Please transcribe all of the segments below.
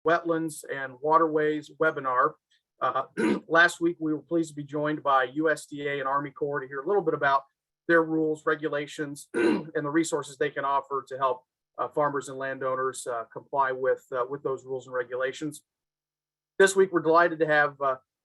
Wetlands and Waterways webinar. Last week, we were pleased to be joined by USDA and Army Corps to hear a little bit about their rules, regulations, and the resources they can offer to help farmers and landowners comply with those rules and regulations. This week, we're delighted to have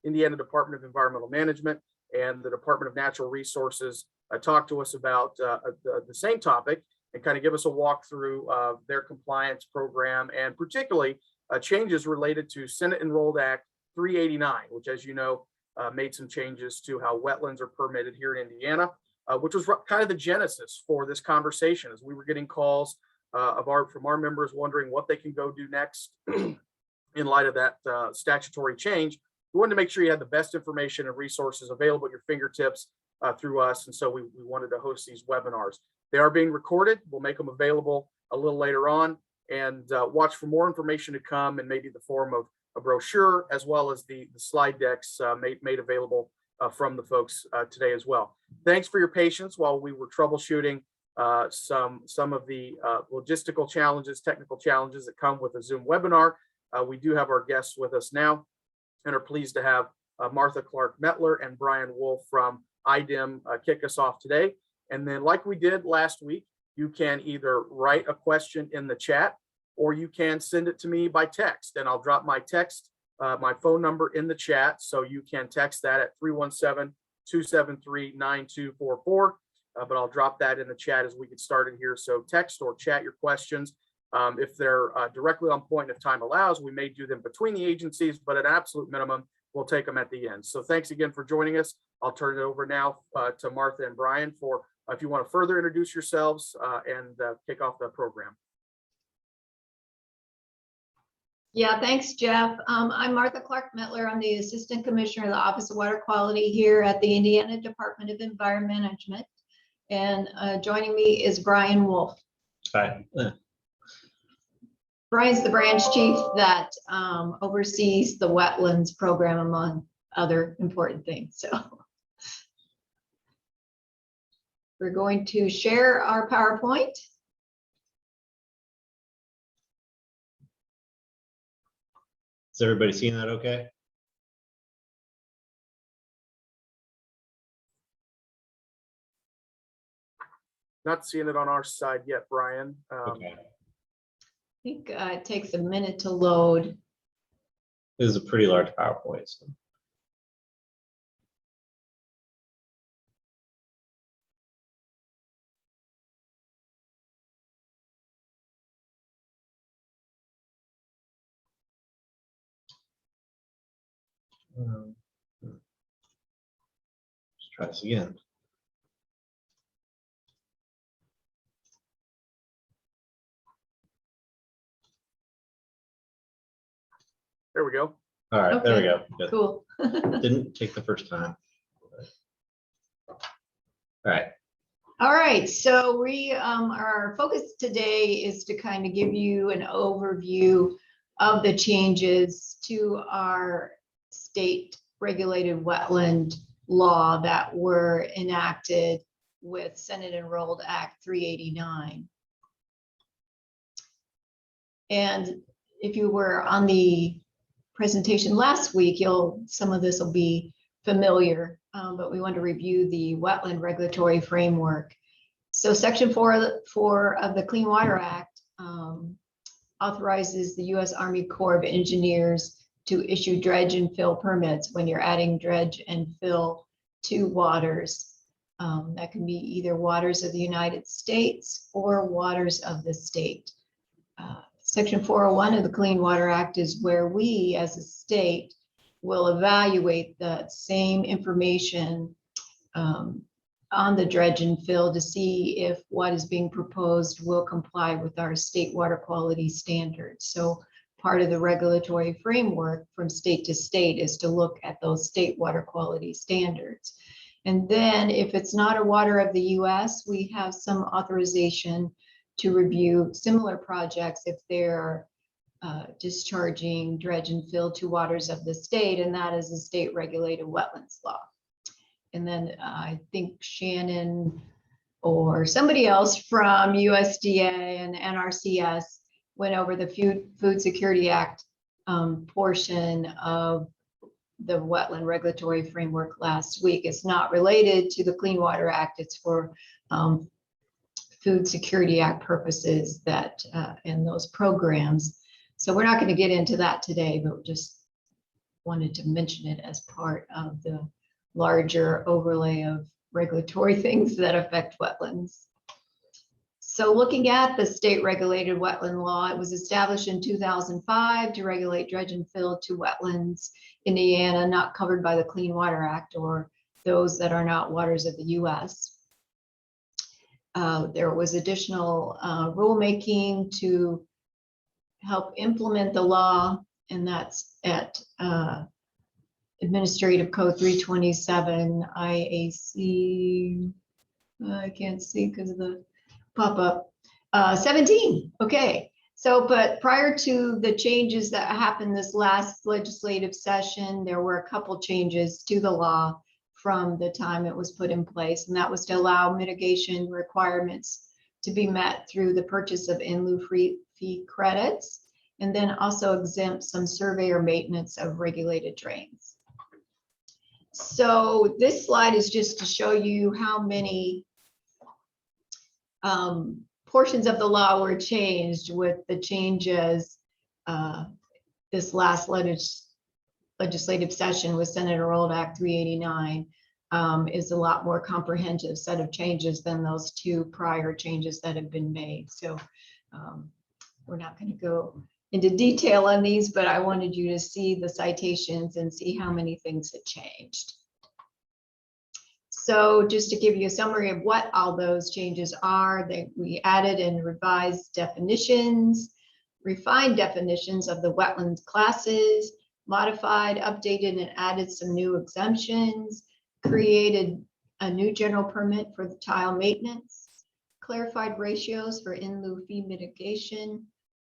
Indiana Department of Environmental Management and the Department of Natural Resources talk to us about the same topic and kind of give us a walkthrough of their compliance program and particularly changes related to Senate Enrolled Act 389, which, as you know, made some changes to how wetlands are permitted here in Indiana, which was kind of the genesis for this conversation as we were getting calls from our members wondering what they can go do next in light of that statutory change. We wanted to make sure you had the best information and resources available at your fingertips through us. And so we wanted to host these webinars. They are being recorded. We'll make them available a little later on, and watch for more information to come in maybe the form of a brochure, as well as the slide decks made available from the folks today as well. Thanks for your patience while we were troubleshooting some of the logistical challenges, technical challenges that come with a Zoom webinar. We do have our guests with us now and are pleased to have Martha Clark Mettler and Brian Wolf from IDEM kick us off today. And then, like we did last week, you can either write a question in the chat or you can send it to me by text, and I'll drop my phone number in the chat. So you can text that at 317-273-9244. But I'll drop that in the chat as we get started here. So text or chat your questions. If they're directly on point, if time allows, we may do them between the agencies, but at an absolute minimum, we'll take them at the end. So thanks again for joining us. I'll turn it over now to Martha and Brian for if you want to further introduce yourselves and kick off the program. Yeah, thanks, Jeff. I'm Martha Clark Mettler. I'm the Assistant Commissioner of the Office of Water Quality here at the Indiana Department of Environment Management. And joining me is Brian Wolf. Hi. Brian's the branch chief that oversees the wetlands program, among other important things. So we're going to share our PowerPoint. Is everybody seeing that okay? Not seeing it on our side yet, Brian. Okay. I think it takes a minute to load. This is a pretty large PowerPoint. So. Let's try this again. There we go. All right, Okay. there we go. Good. Cool. Didn't take the first time. All right. All right, so our focus today is to kind of give you an overview of the changes to our state regulated wetland law that were enacted with Senate Enrolled Act 389. And if you were on the presentation last week, some of this will be familiar, but we want to review the wetland regulatory framework. So Section 4 of the Clean Water Act authorizes the U.S. Army Corps of Engineers to issue dredge and fill permits when you're adding dredge and fill to waters. That can be either waters of the United States or waters of the state. Section 401 of the Clean Water Act is where we as a state will evaluate the same information on the dredge and fill to see if what is being proposed will comply with our state water quality standards. So part of the regulatory framework from state to state is to look at those state water quality standards. And then if it's not a water of the US, we have some authorization to review similar projects if they're discharging dredge and fill to waters of the state, and that is the state regulated wetlands law. And then I think Shannon or somebody else from USDA and NRCS went over the Food Security Act portion of the wetland regulatory framework last week. It's not related to the Clean Water Act. It's for Food Security Act purposes that and those programs. So we're not going to get into that today, but just wanted to mention it as part of the larger overlay of regulatory things that affect wetlands. So looking at the state regulated wetland law, it was established in 2005 to regulate dredge and fill to wetlands in Indiana not covered by the Clean Water Act or those that are not waters of the US. There was additional rulemaking to help implement the law, and that's at Administrative Code 327 IAC. I can't see because of the pop-up. 17. Okay. So, but prior to the changes that happened this last legislative session, there were a couple changes to the law from the time it was put in place, and that was to allow mitigation requirements to be met through the purchase of in lieu fee credits, and then also exempt some survey or maintenance of regulated drains. So this slide is just to show you how many portions of the law were changed with the changes this last legislative session with Senator Old Act 389 is a lot more comprehensive set of changes than those two prior changes that have been made. So we're not going to go into detail on these, but I wanted you to see the citations and see how many things had changed. So just to give you a summary of what all those changes are, we added and revised definitions, refined definitions of the wetlands classes, modified, updated, and added some new exemptions, created a new general permit for the tile maintenance, clarified ratios for in lieu fee mitigation,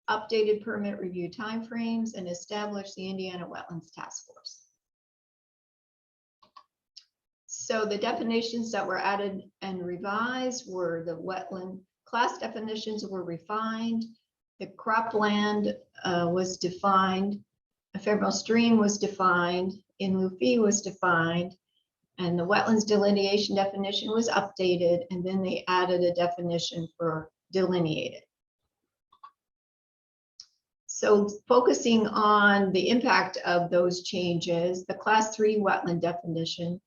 updated permit review timeframes, and established the Indiana Wetlands Task Force. So the definitions that were added and revised were the wetland class definitions were refined, the cropland was defined, ephemeral stream was defined, in lieu fee was defined, and the wetlands delineation definition was updated, and then they added a definition for delineated. So focusing on the impact of those changes, the class 3 wetland definition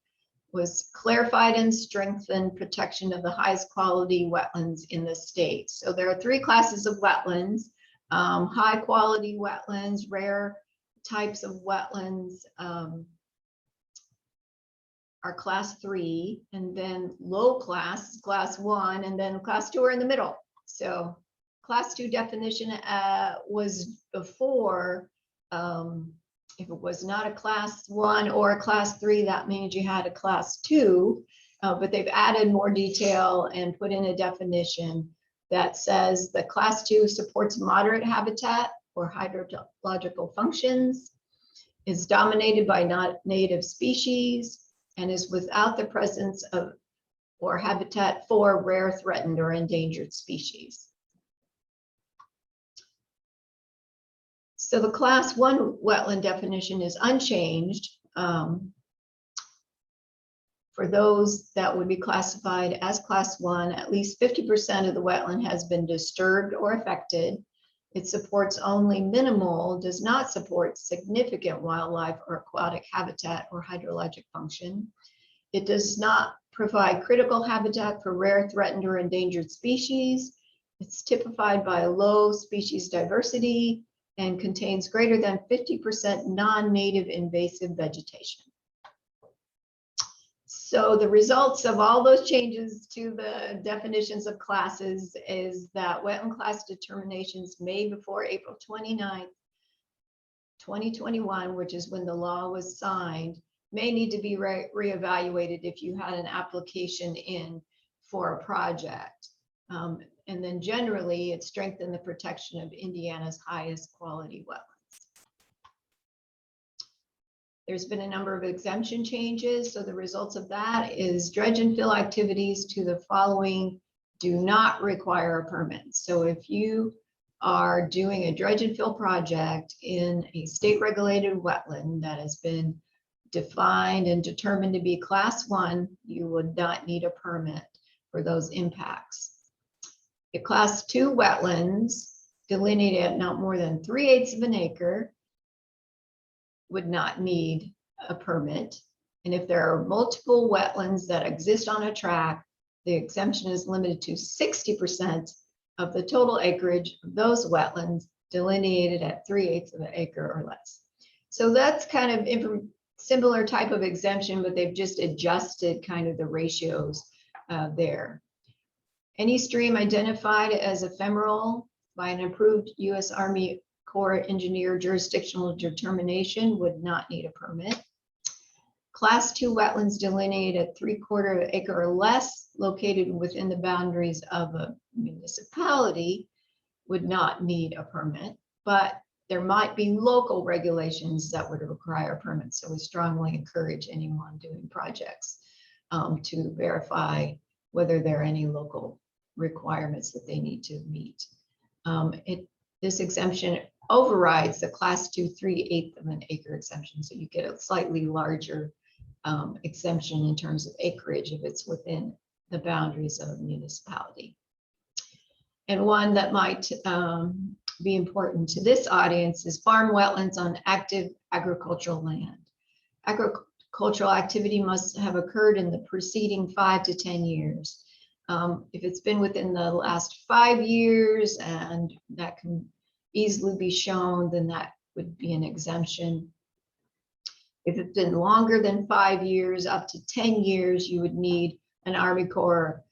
was clarified and strengthened protection of the highest quality wetlands in the state. So there are 3 classes of wetlands: high quality wetlands, rare types of wetlands are class 3, and then low class, class 1, and then class 2 are in the middle. So class 2 definition was before, if it was not a class 1 or a class 3, that means you had a class 2, but they've added more detail and put in a definition that says the class 2 supports moderate habitat or hydrological functions, is dominated by native species, and is without the presence of or habitat for rare, threatened, or endangered species. So the class 1 wetland definition is unchanged. For those that would be classified as class 1, at least 50% of the wetland has been disturbed or affected. It supports only minimal, does not support significant wildlife or aquatic habitat or hydrologic function. It does not provide critical habitat for rare, threatened, or endangered species. It's typified by low species diversity and contains greater than 50% non-native invasive vegetation. So the results of all those changes to the definitions of classes is that wetland class determinations made before April 29th, 2021, which is when the law was signed, may need to be reevaluated if you had an application in for a project. And then generally, it strengthened the protection of Indiana's highest quality wetlands. There's been a number of exemption changes. So the results of that is dredge and fill activities to the following do not require a permit. So if you are doing a dredge and fill project in a state regulated wetland that has been defined and determined to be class 1, you would not need a permit for those impacts. A class 2 wetlands delineated at not more than 3/8 of an acre would not need a permit. And if there are multiple wetlands that exist on a tract, the exemption is limited to 60% of the total acreage of those wetlands delineated at 3/8 of an acre or less. So that's kind of similar type of exemption, but they've just adjusted kind of the ratios there. Any stream identified as ephemeral by an approved U.S. Army Corps engineer jurisdictional determination would not need a permit. Class 2 wetlands delineated at 3/4 acre or less located within the boundaries of a municipality would not need a permit, but there might be local regulations that would require permits. So we strongly encourage anyone doing projects to verify whether there are any local requirements that they need to meet. This exemption overrides the class 2 3/8 of an acre exemption. So you get a slightly larger exemption in terms of acreage if it's within the boundaries of a municipality. And one that might be important to this audience is farm wetlands on active agricultural land. Agricultural activity must have occurred in the preceding 5 to 10 years. If it's been within the last 5 years and that can easily be shown, then that would be an exemption. If it's been longer than 5 years, up to 10 years, you would need an Army Corps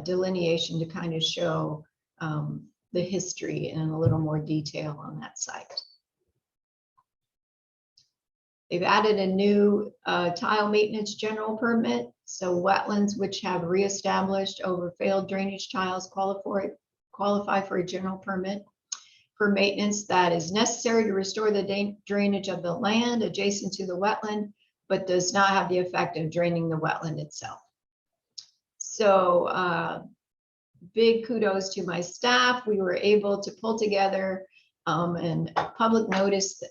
delineation to kind of show the history in a little more detail on that site. They've added a new tile maintenance general permit. So wetlands which have reestablished over failed drainage tiles qualify for a general permit for maintenance that is necessary to restore the drainage of the land adjacent to the wetland, but does not have the effect of draining the wetland itself. So big kudos to my staff. We were able to pull together and public notice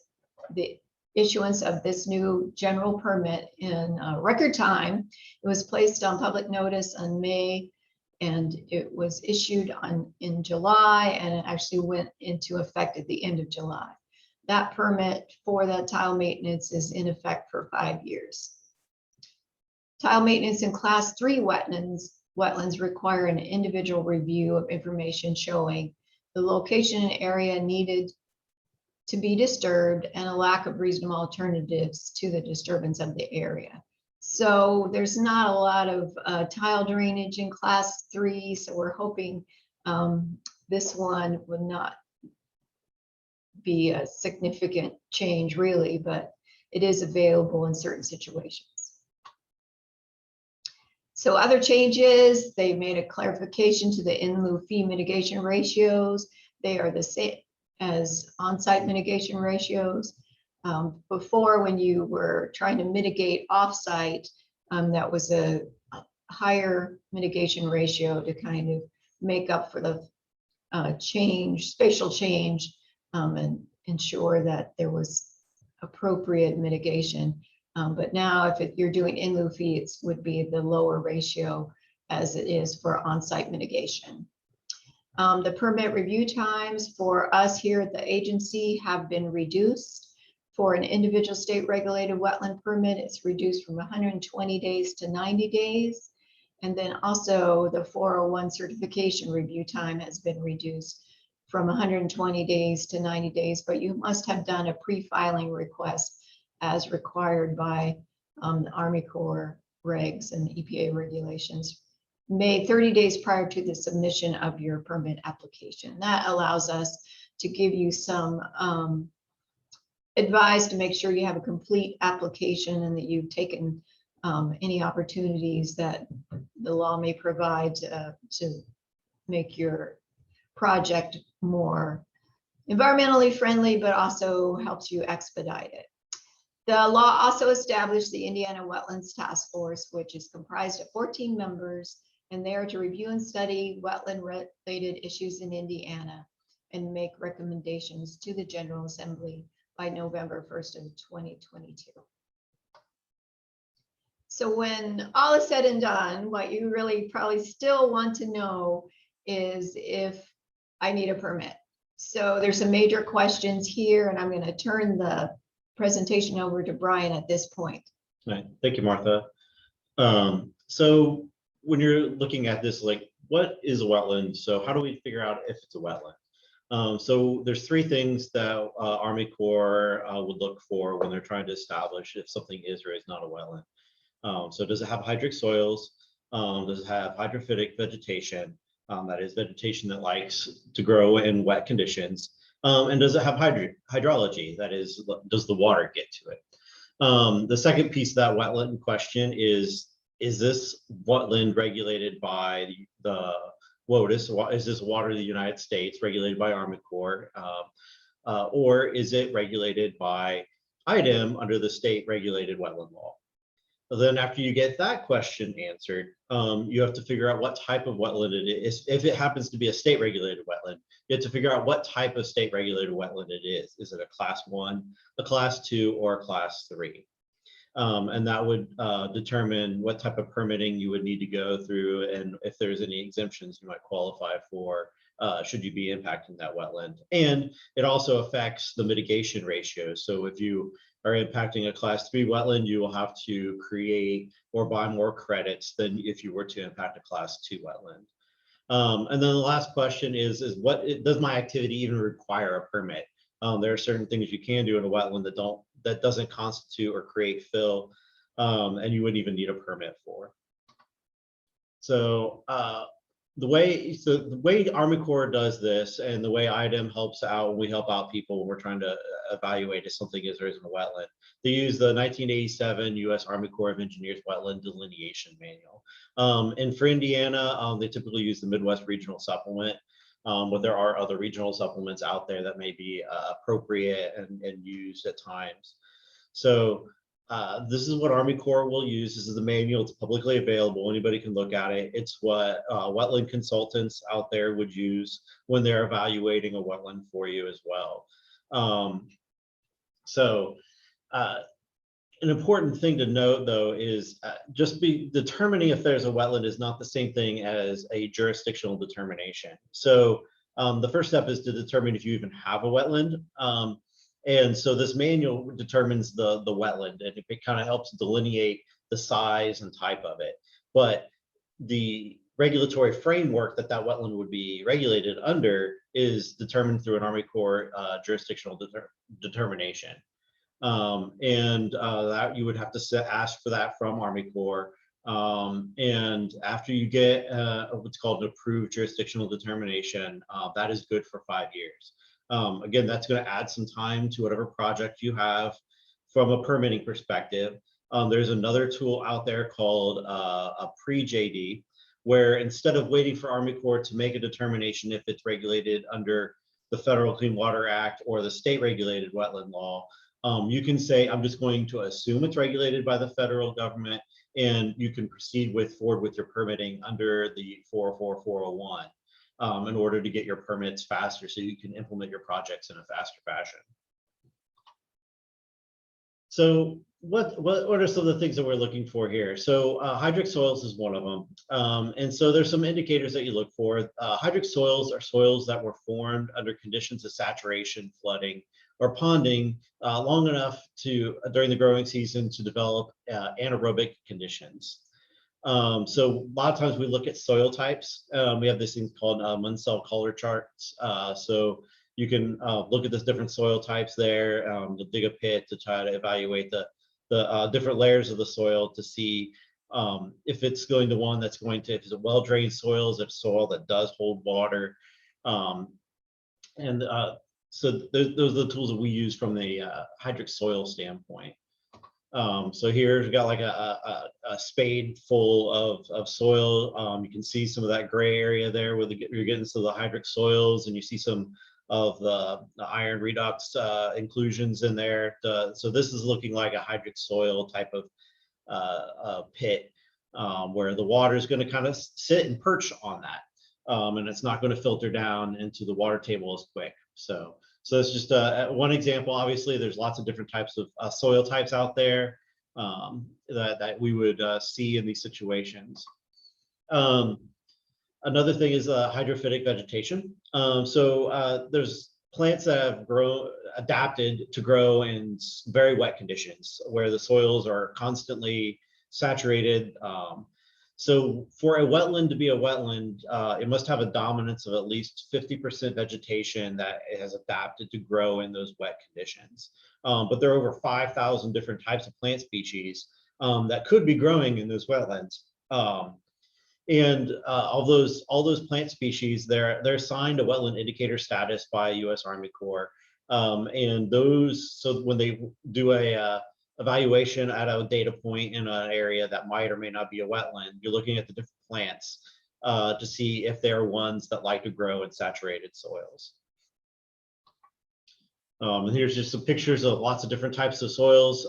the issuance of this new general permit in record time. It was placed on public notice on May, and it was issued in July, and it actually went into effect at the end of July. That permit for that tile maintenance is in effect for 5 years. Tile maintenance in class 3 wetlands require an individual review of information showing the location and area needed to be disturbed and a lack of reasonable alternatives to the disturbance of the area. So there's not a lot of tile drainage in class 3. So we're hoping this one would not be a significant change really, but it is available in certain situations. So other changes, they made a clarification to the in lieu fee mitigation ratios. They are the same as on-site mitigation ratios. Before, when you were trying to mitigate off-site, that was a higher mitigation ratio to kind of make up for the spatial change, and ensure that there was appropriate mitigation. But now if you're doing in lieu fee, it would be the lower ratio as it is for on-site mitigation. The permit review times for us here at the agency have been reduced. For an individual state regulated wetland permit, it's reduced from 120 days to 90 days. And then also the 401 certification review time has been reduced from 120 days to 90 days, but you must have done a pre-filing request as required by the Army Corps regs and EPA regulations, made 30 days prior to the submission of your permit application. That allows us to give you some advice to make sure you have a complete application and that you've taken any opportunities that the law may provide to make your project more environmentally friendly, but also helps you expedite it. The law also established the Indiana Wetlands Task Force, which is comprised of 14 members, and they are to review and study wetland-related issues in Indiana. and make recommendations to the General Assembly by November 1st of 2022. So when all is said and done, what you really probably still want to know is if I need a permit. So there's some major questions here, and I'm going to turn the presentation over to Brian at this point. Right. Thank you, Martha. So when you're looking at this, like, what is a wetland? So how do we figure out if it's a wetland? So there's three things that Army Corps would look for when they're trying to establish if something is or is not a wetland. So does it have hydric soils? Does it have hydrophytic vegetation? That is vegetation that likes to grow in wet conditions. And does it have hydrology? That is, does the water get to it? The second piece of that wetland question is this wetland regulated by the WOTUS? Is this water of the United States regulated by Army Corps? Or is it regulated by IDEM under the state regulated wetland law? Then after you get that question answered, you have to figure out what type of wetland it is. If it happens to be a state regulated wetland, you have to figure out what type of state regulated wetland it is. Is it a class 1, a class 2, or a class 3? And that would determine what type of permitting you would need to go through, and if there's any exemptions you might qualify for should you be impacting that wetland. And it also affects the mitigation ratio. So if you are impacting a class 3 wetland, you will have to create or buy more credits than if you were to impact a class 2 wetland. And then the last question is does my activity even require a permit? There are certain things you can do in a wetland that doesn't constitute or create fill, and you wouldn't even need a permit for. So the way Army Corps does this, and the way IDEM helps out when we help out people when we're trying to evaluate if something is or isn't a wetland, they use the 1987 U.S. Army Corps of Engineers Wetland Delineation Manual. And for Indiana, they typically use the Midwest Regional Supplement, but there are other regional supplements out there that may be appropriate and used at times. So this is what Army Corps will use. This is the manual. It's publicly available. Anybody can look at it. It's what wetland consultants out there would use when they're evaluating a wetland for you as well. An important thing to note, though, is determining if there's a wetland is not the same thing as a jurisdictional determination. So the first step is to determine if you even have a wetland. And so this manual determines the wetland, and it kind of helps delineate the size and type of it. But the regulatory framework that wetland would be regulated under is determined through an Army Corps jurisdictional determination. That you would have to ask for that from Army Corps. And after you get what's called an approved jurisdictional determination, that is good for 5 years. Again, that's going to add some time to whatever project you have from a permitting perspective. There's another tool out there called a pre-JD, where instead of waiting for Army Corps to make a determination if it's regulated under the Federal Clean Water Act or the state regulated wetland law, you can say, I'm just going to assume it's regulated by the federal government, and you can proceed forward with your permitting under the 404, 401 in order to get your permits faster so you can implement your projects in a faster fashion. So what are some of the things that we're looking for here? So hydric soils is one of them. And so there's some indicators that you look for. Hydric soils are soils that were formed under conditions of saturation, flooding, or ponding long enough during the growing season to develop anaerobic conditions. So a lot of times we look at soil types. We have this thing called Munsell color charts. So you can look at the different soil types there, to dig a pit to try to evaluate the different layers of the soil to see if it's going to one that's going to, if it's a well-drained soil, is it soil that does hold water? So those are the tools that we use from the hydric soil standpoint. So here we've got like a spade full of soil. You can see some of that gray area there where you're getting to the hydric soils, and you see some of the iron redox inclusions in there. So this is looking like a hydric soil type of pit where the water is going to kind of sit and perch on that. and it's not going to filter down into the water table as quick. So it's just one example. Obviously, there's lots of different types of soil types out there that we would see in these situations. Another thing is hydrophytic vegetation. There's plants that have adapted to grow in very wet conditions where the soils are constantly saturated. So for a wetland to be a wetland, it must have a dominance of at least 50% vegetation that it has adapted to grow in those wet conditions. But there are over 5,000 different types of plant species that could be growing in those wetlands. All those plant species, they're assigned a wetland indicator status by U.S. Army Corps. So when they do a evaluation at a data point in an area that might or may not be a wetland, you're looking at the different plants to see if there are ones that like to grow in saturated soils. And here's just some pictures of lots of different types of soils,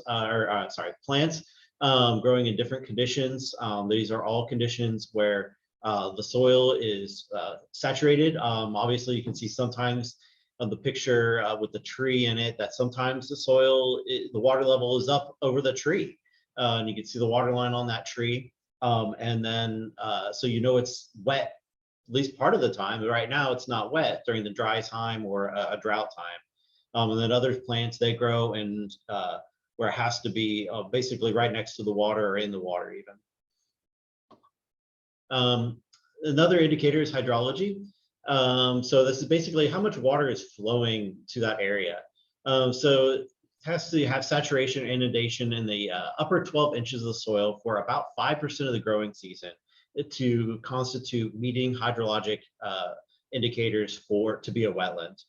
plants growing in different conditions. These are all conditions where the soil is saturated. Obviously, you can see sometimes on the picture with the tree in it that sometimes the soil, the water level is up over the tree. And you can see the water line on that tree. So it's wet at least part of the time. But right now, it's not wet during the dry time or a drought time. And then other plants, they grow in where it has to be basically right next to the water or in the water even. Another indicator is hydrology. So this is basically how much water is flowing to that area. So it has to have saturation or inundation in the upper 12 inches of the soil for about 5% of the growing season to constitute meeting hydrologic indicators to be a wetland.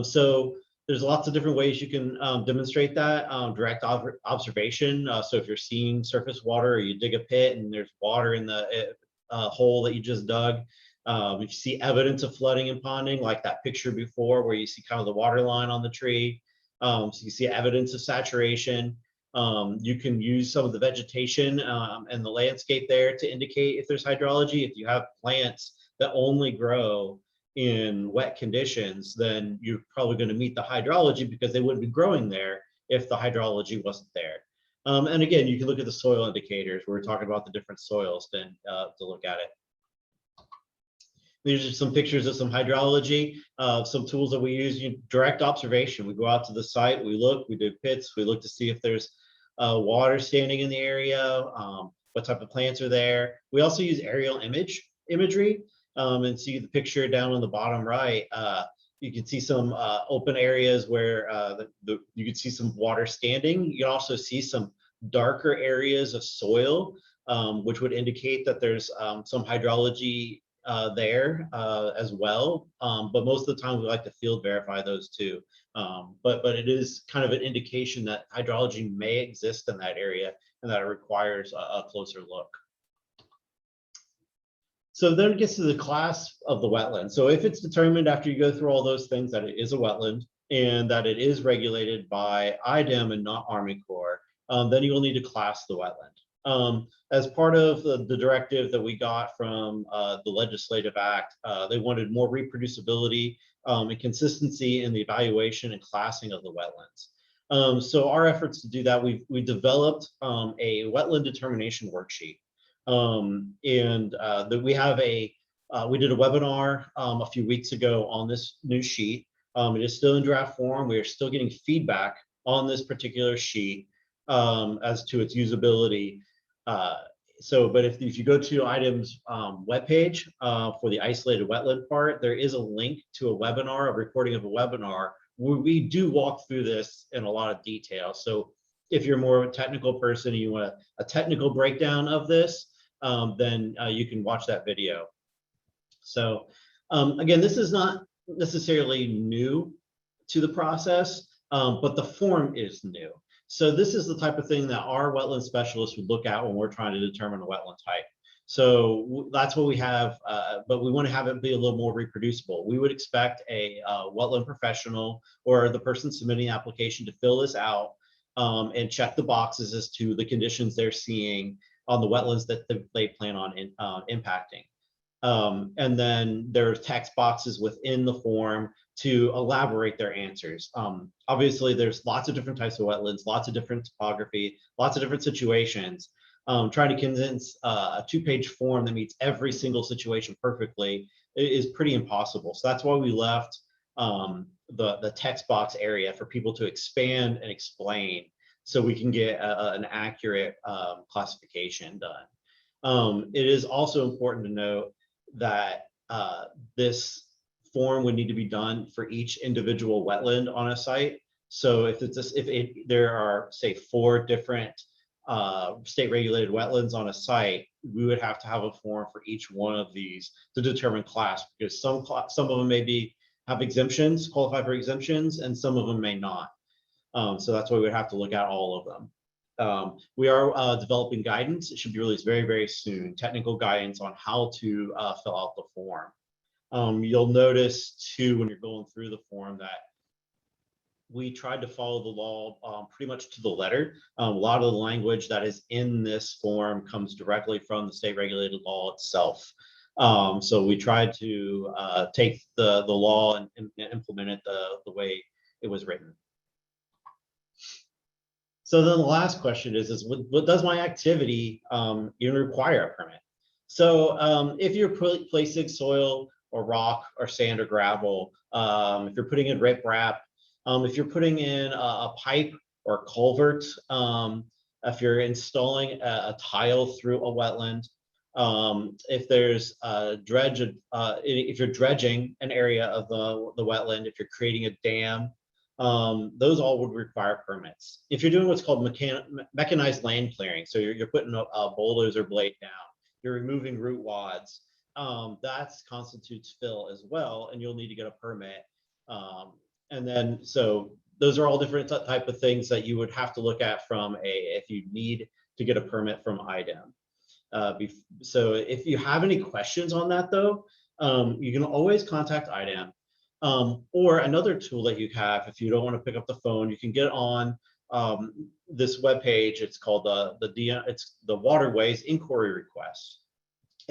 So there's lots of different ways you can demonstrate that. Direct observation. So if you're seeing surface water or you dig a pit and there's water in the hole that you just dug, if you see evidence of flooding and ponding, like that picture before where you see kind of the water line on the tree, so you see evidence of saturation. You can use some of the vegetation and the landscape there to indicate if there's hydrology. If you have plants that only grow in wet conditions, then you're probably going to meet the hydrology because they wouldn't be growing there if the hydrology wasn't there. And again, you can look at the soil indicators. We're talking about the different soils then to look at it. These are some pictures of some hydrology, some tools that we use. Direct observation. We go out to the site, we look, we do pits, we look to see if there's water standing in the area, what type of plants are there. We also use aerial imagery. And see the picture down on the bottom right, you can see some open areas where you can see some water standing. You can also see some darker areas of soil, which would indicate that there's some hydrology there as well. But most of the time we like to field verify those too. But it is kind of an indication that hydrology may exist in that area and that it requires a closer look. So then it gets to the class of the wetland. So if it's determined after you go through all those things that it is a wetland and that it is regulated by IDEM and not Army Corps, then you will need to class the wetland. As part of the directive that we got from the Legislative Act, they wanted more reproducibility and consistency in the evaluation and classing of the wetlands. So our efforts to do that, we developed a wetland determination worksheet. We did a webinar a few weeks ago on this new sheet. It is still in draft form. We are still getting feedback on this particular sheet as to its usability. But if you go to IDEM's webpage for the isolated wetland part, there is a link to a webinar, a recording of a webinar, where we do walk through this in a lot of detail. So if you're more of a technical person and you want a technical breakdown of this, then you can watch that video. So again, this is not necessarily new to the process, but the form is new. So this is the type of thing that our wetland specialists would look at when we're trying to determine a wetland type. So that's what we have, but we want to have it be a little more reproducible. We would expect a wetland professional or the person submitting the application to fill this out and check the boxes as to the conditions they're seeing on the wetlands that they plan on impacting. And then there's text boxes within the form to elaborate their answers. Obviously, there's lots of different types of wetlands, lots of different topography, lots of different situations. Trying to condense a 2-page form that meets every single situation perfectly is pretty impossible. So that's why we left the text box area for people to expand and explain so we can get an accurate classification done. It is also important to note that this form would need to be done for each individual wetland on a site. So if there are, say, 4 different state regulated wetlands on a site, we would have to have a form for each one of these to determine class, because some of them have exemptions, qualify for exemptions, and some of them may not. So that's why we would have to look at all of them. We are developing guidance. It should be released very, very soon. Technical guidance on how to fill out the form. You'll notice too, when you're going through the form, that we tried to follow the law pretty much to the letter. A lot of the language that is in this form comes directly from the state regulated law itself. So we tried to take the law and implement it the way it was written. So then the last question is what does my activity even require a permit? So if you're placing soil or rock or sand or gravel, if you're putting in riprap, if you're putting in a pipe or a culvert, if you're installing a tile through a wetland, if there's a dredge, if you're dredging an area of the wetland, if you're creating a dam, those all would require permits. If you're doing what's called mechanized land clearing, so you're putting a bulldozer blade down, you're removing root wads, that constitutes fill as well, and you'll need to get a permit. And then, so those are all different type of things that you would have to look at from if you need to get a permit from IDEM. So if you have any questions on that though, you can always contact IDEM. Or another tool that you have, if you don't want to pick up the phone, you can get on this webpage. It's called it's the Waterways Inquiry Request.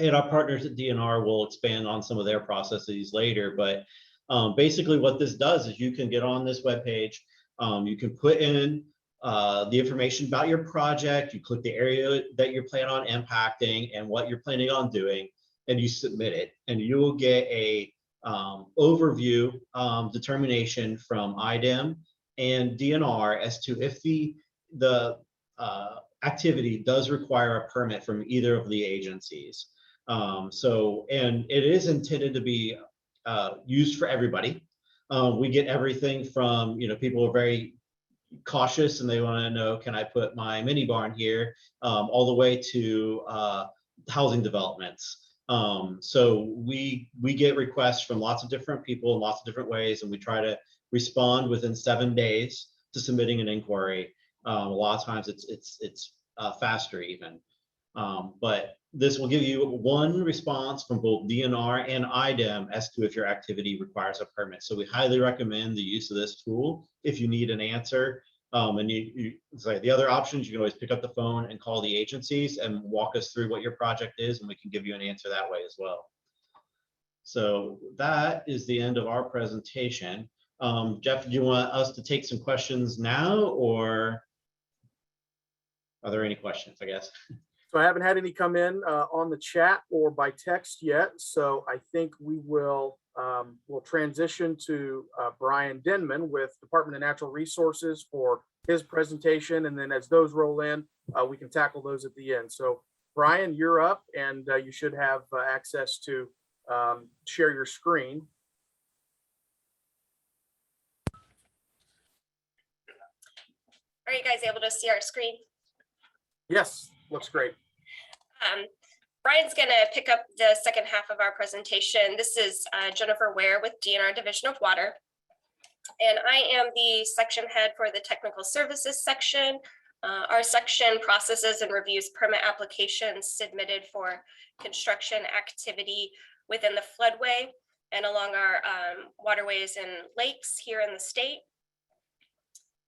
And our partners at DNR will expand on some of their processes later, but basically what this does is you can get on this webpage, you can put in the information about your project, you click the area that you're planning on impacting and what you're planning on doing, and you submit it, and you will get a overview determination from IDEM and DNR as to if the activity does require a permit from either of the agencies. And it is intended to be used for everybody. We get everything from, people are very cautious and they want to know, can I put my mini barn here, all the way to housing developments. So we get requests from lots of different people in lots of different ways, and we try to respond within 7 days to submitting an inquiry. A lot of times it's faster even. But this will give you one response from both DNR and IDEM as to if your activity requires a permit. So we highly recommend the use of this tool if you need an answer. And the other options, you can always pick up the phone and call the agencies and walk us through what your project is, and we can give you an answer that way as well. So that is the end of our presentation. Jeff, do you want us to take some questions now, or are there any questions, I guess? So I haven't had any come in on the chat or by text yet. So I think we will we'll transition to Brian Denman with Department of Natural Resources for his presentation. And then as those roll in, we can tackle those at the end. So Brian, you're up, and you should have access to share your screen. Are you guys able to see our screen? Yes, looks great. Brian's going to pick up the second half of our presentation. This is Jennifer Ware with DNR Division of Water. And I am the section head for the technical services section. Our section processes and reviews permit applications submitted for construction activity within the floodway and along our waterways and lakes here in the state.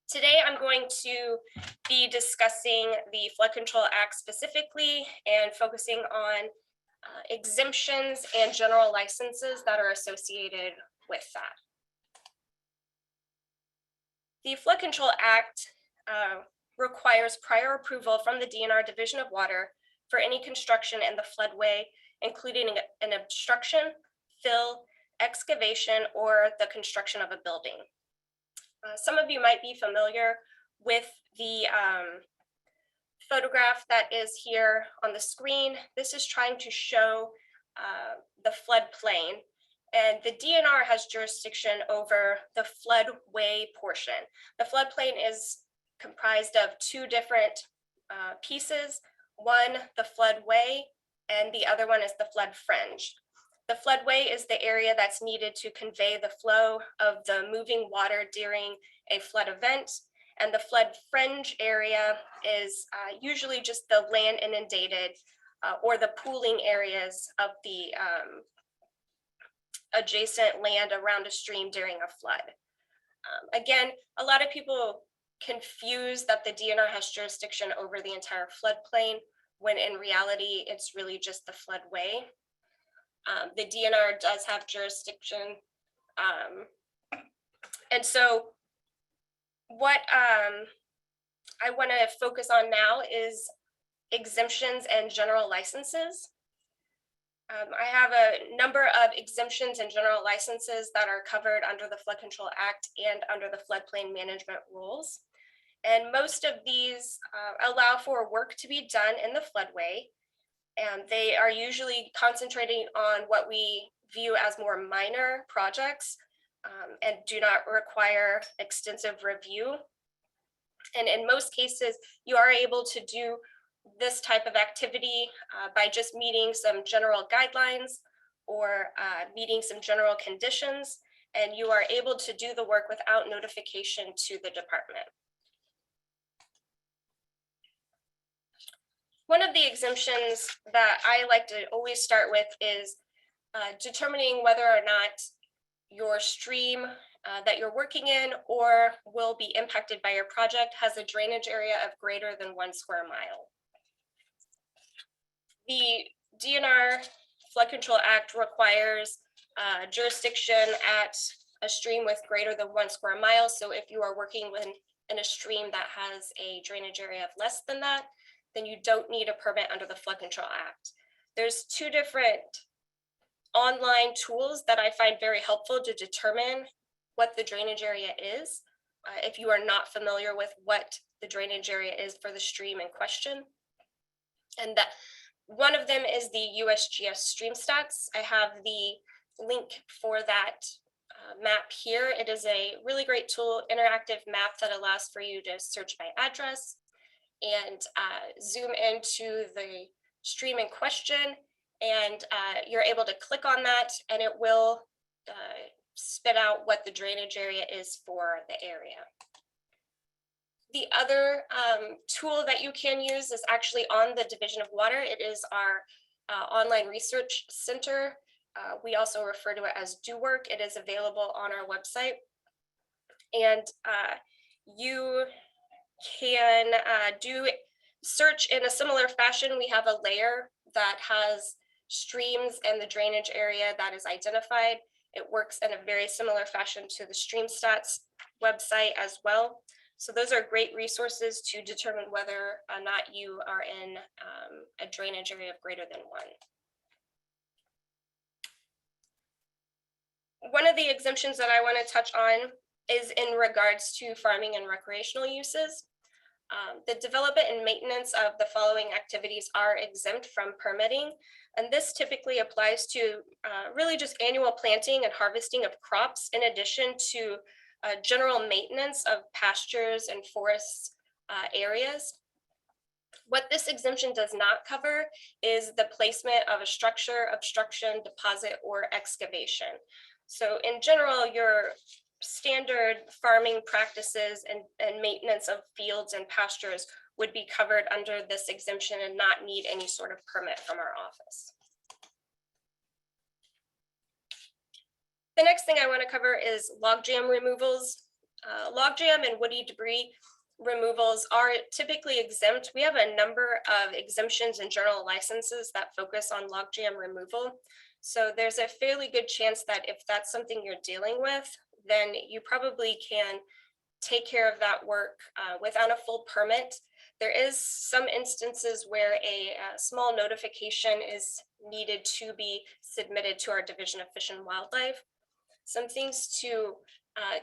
Today, I'm going to be discussing the Flood Control Act specifically and focusing on exemptions and general licenses that are associated with that. The Flood Control Act requires prior approval from the DNR Division of Water for any construction in the floodway, including an obstruction, fill, excavation, or the construction of a building. Some of you might be familiar with the photograph that is here on the screen. This is trying to show the floodplain, and the DNR has jurisdiction over the floodway portion. The floodplain is comprised of two different pieces. One, the floodway, and the other one is the flood fringe. The floodway is the area that's needed to convey the flow of the moving water during a flood event. And the flood fringe area is usually just the land inundated or the pooling areas of the adjacent land around a stream during a flood. Again, a lot of people confuse that the DNR has jurisdiction over the entire floodplain, when in reality, it's really just the floodway. The DNR does have jurisdiction. And so what I want to focus on now is exemptions and general licenses. I have a number of exemptions and general licenses that are covered under the Flood Control Act and under the floodplain management rules. And most of these allow for work to be done in the floodway. And they are usually concentrating on what we view as more minor projects and do not require extensive review. And in most cases, you are able to do this type of activity by just meeting some general guidelines or meeting some general conditions, and you are able to do the work without notification to the department. One of the exemptions that I like to always start with is determining whether or not your stream that you're working in or will be impacted by your project has a drainage area of greater than 1 square mile. The DNR Flood Control Act requires jurisdiction at a stream with greater than 1 square mile. So if you are working in a stream that has a drainage area of less than that, then you don't need a permit under the Flood Control Act. There's two different online tools that I find very helpful to determine what the drainage area is, if you are not familiar with what the drainage area is for the stream in question. And that one of them is the USGS Stream Stats. I have the link for that map here. It is a really great tool, interactive map that allows for you to search by address and zoom into the stream in question, and you're able to click on that and it will spit out what the drainage area is for the area. The other tool that you can use is actually on the Division of Water. It is our online research center. We also refer to it as Do Work. It is available on our website. And you can do search in a similar fashion. We have a layer that has streams and the drainage area that is identified. It works in a very similar fashion to the Stream Stats website as well. So those are great resources to determine whether or not you are in a drainage area of greater than 1. One of the exemptions that I want to touch on is in regards to farming and recreational uses. The development and maintenance of the following activities are exempt from permitting, and this typically applies to really just annual planting and harvesting of crops, in addition to general maintenance of pastures and forests areas. What this exemption does not cover is the placement of a structure, obstruction, deposit, or excavation. So in general, your standard farming practices and maintenance of fields and pastures would be covered under this exemption and not need any sort of permit from our office. The next thing I want to cover is logjam removals. Logjam and woody debris removals are typically exempt. We have a number of exemptions and general licenses that focus on logjam removal. So there's a fairly good chance that if that's something you're dealing with, then you probably can take care of that work without a full permit. There is some instances where a small notification is needed to be submitted to our Division of Fish and Wildlife. Some things to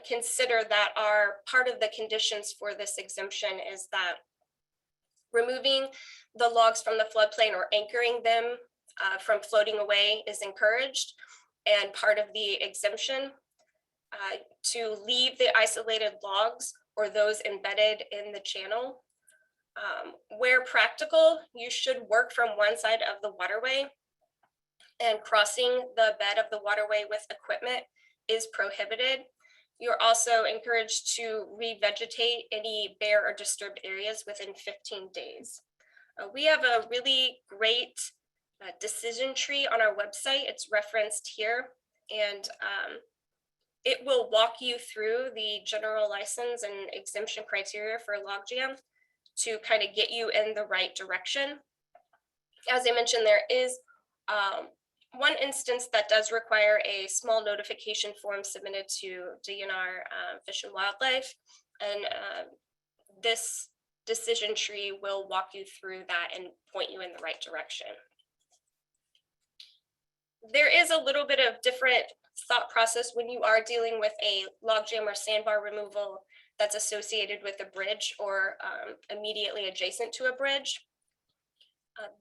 consider that are part of the conditions for this exemption is that removing the logs from the floodplain or anchoring them from floating away is encouraged and part of the exemption. To leave the isolated logs or those embedded in the channel. Where practical, you should work from one side of the waterway, and crossing the bed of the waterway with equipment is prohibited. You're also encouraged to revegetate any bare or disturbed areas within 15 days. We have a really great decision tree on our website. It's referenced here, and it will walk you through the general license and exemption criteria for logjam to kind of get you in the right direction. As I mentioned, there is one instance that does require a small notification form submitted to DNR Fish and Wildlife, and this decision tree will walk you through that and point you in the right direction. There is a little bit of different thought process when you are dealing with a logjam or sandbar removal that's associated with a bridge or immediately adjacent to a bridge.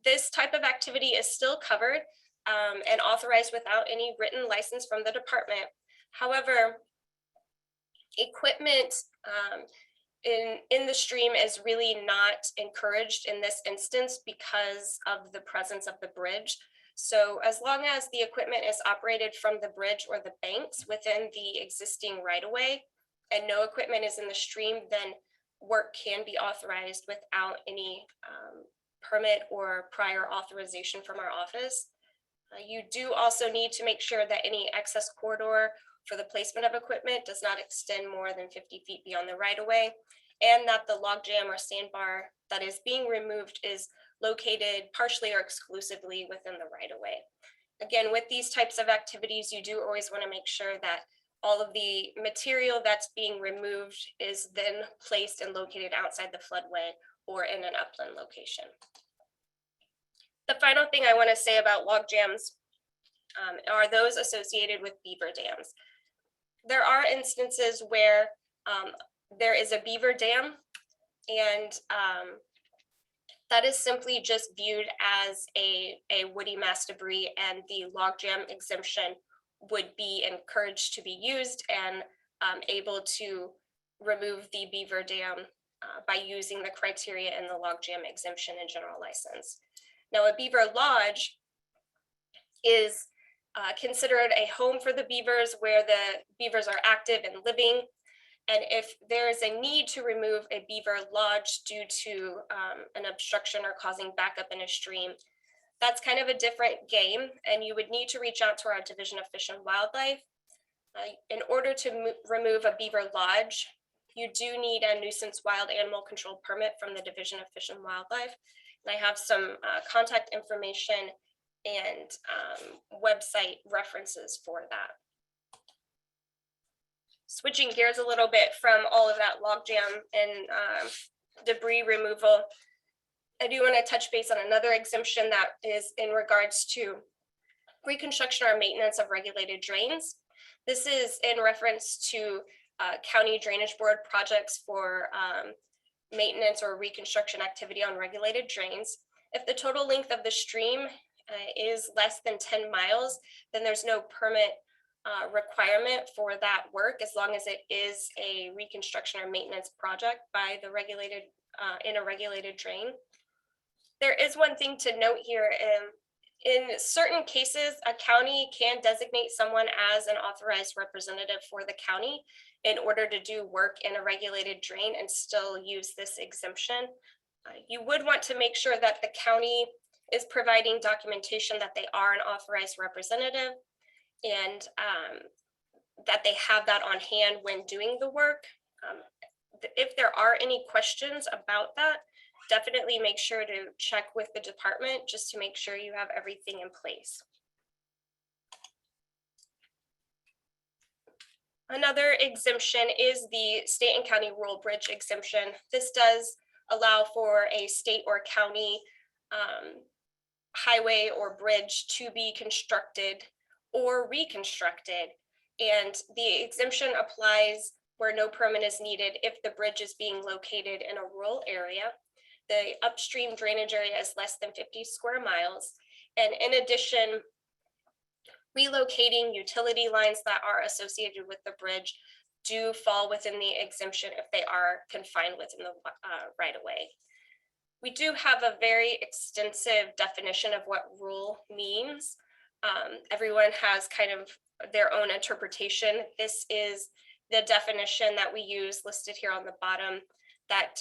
This type of activity is still covered and authorized without any written license from the department. However, equipment in the stream is really not encouraged in this instance because of the presence of the bridge. So as long as the equipment is operated from the bridge or the banks within the existing right-of-way and no equipment is in the stream, then work can be authorized without any permit or prior authorization from our office. You do also need to make sure that any access corridor for the placement of equipment does not extend more than 50 feet beyond the right-of-way, and that the logjam or sandbar that is being removed is located partially or exclusively within the right-of-way. Again, with these types of activities, you do always want to make sure that all of the material that's being removed is then placed and located outside the floodway or in an upland location. The final thing I want to say about log jams are those associated with beaver dams. There are instances where there is a beaver dam, and that is simply just viewed as a woody mass debris, and the logjam exemption would be encouraged to be used and able to remove the beaver dam by using the criteria in the logjam exemption and general license. Now, a beaver lodge is considered a home for the beavers where the beavers are active and living. And if there is a need to remove a beaver lodge due to an obstruction or causing backup in a stream, that's kind of a different game, and you would need to reach out to our Division of Fish and Wildlife. In order to remove a beaver lodge, you do need a nuisance wild animal control permit from the Division of Fish and Wildlife. And I have some contact information and website references for that. Switching gears a little bit from all of that logjam and debris removal, I do want to touch base on another exemption that is in regards to reconstruction or maintenance of regulated drains. This is in reference to county drainage board projects for maintenance or reconstruction activity on regulated drains. If the total length of the stream is less than 10 miles, then there's no permit requirement for that work, as long as it is a reconstruction or maintenance project by the regulated in a regulated drain. There is one thing to note here. In certain cases, a county can designate someone as an authorized representative for the county in order to do work in a regulated drain and still use this exemption. You would want to make sure that the county is providing documentation that they are an authorized representative, and that they have that on hand when doing the work. if there are any questions about that, definitely make sure to check with the department just to make sure you have everything in place. Another exemption is the state and county rural bridge exemption. This does allow for a state or county highway or bridge to be constructed or reconstructed. And the exemption applies where no permit is needed if the bridge is being located in a rural area, the upstream drainage area is less than 50 square miles, and in addition, relocating utility lines that are associated with the bridge do fall within the exemption if they are confined within the right of way. We do have a very extensive definition of what rural means. Everyone has kind of their own interpretation. This is the definition that we use listed here on the bottom that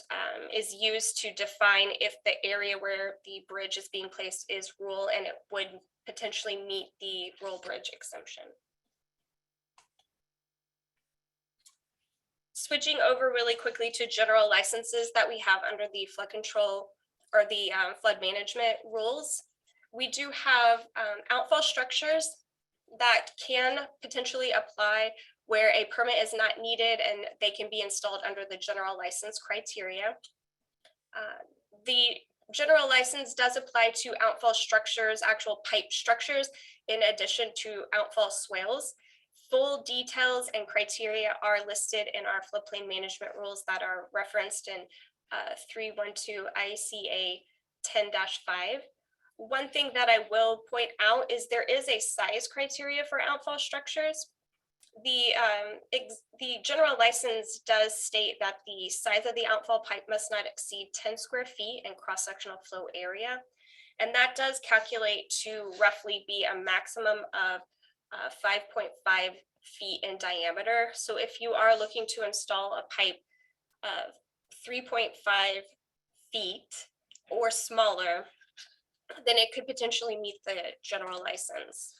is used to define if the area where the bridge is being placed is rural and it would potentially meet the rural bridge exemption. Switching over really quickly to general licenses that we have under the flood control or the flood management rules. We do have outfall structures that can potentially apply where a permit is not needed and they can be installed under the general license criteria. The general license does apply to outfall structures, actual pipe structures, in addition to outfall swales. Full details and criteria are listed in our floodplain management rules that are referenced in 312 ICA 10-5. One thing that I will point out is there is a size criteria for outfall structures. The general license does state that the size of the outfall pipe must not exceed 10 square feet in cross-sectional flow area. And that does calculate to roughly be a maximum of 5.5 feet in diameter. So if you are looking to install a pipe of 3.5 feet or smaller, then it could potentially meet the general license.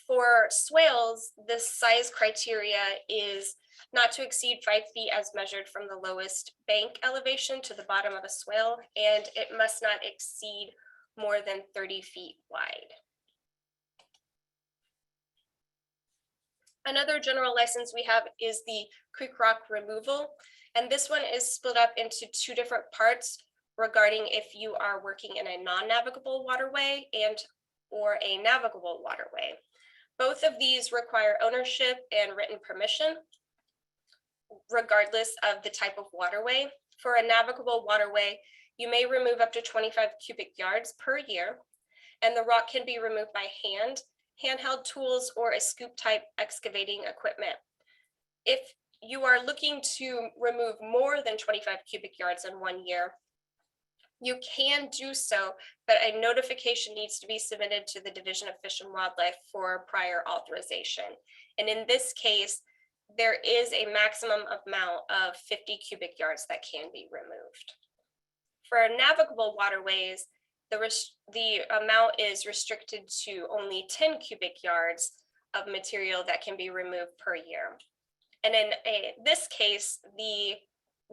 For swales, the size criteria is not to exceed 5 feet as measured from the lowest bank elevation to the bottom of a swale, and it must not exceed more than 30 feet wide. Another general license we have is the creek rock removal, and this one is split up into two different parts regarding if you are working in a non-navigable waterway and or a navigable waterway. Both of these require ownership and written permission, regardless of the type of waterway. For a navigable waterway, you may remove up to 25 cubic yards per year, and the rock can be removed by hand, handheld tools, or a scoop type excavating equipment. If you are looking to remove more than 25 cubic yards in 1 year, you can do so, but a notification needs to be submitted to the Division of Fish and Wildlife for prior authorization. And in this case, there is a maximum amount of 50 cubic yards that can be removed. For navigable waterways, the amount is restricted to only 10 cubic yards of material that can be removed per year. And in this case, the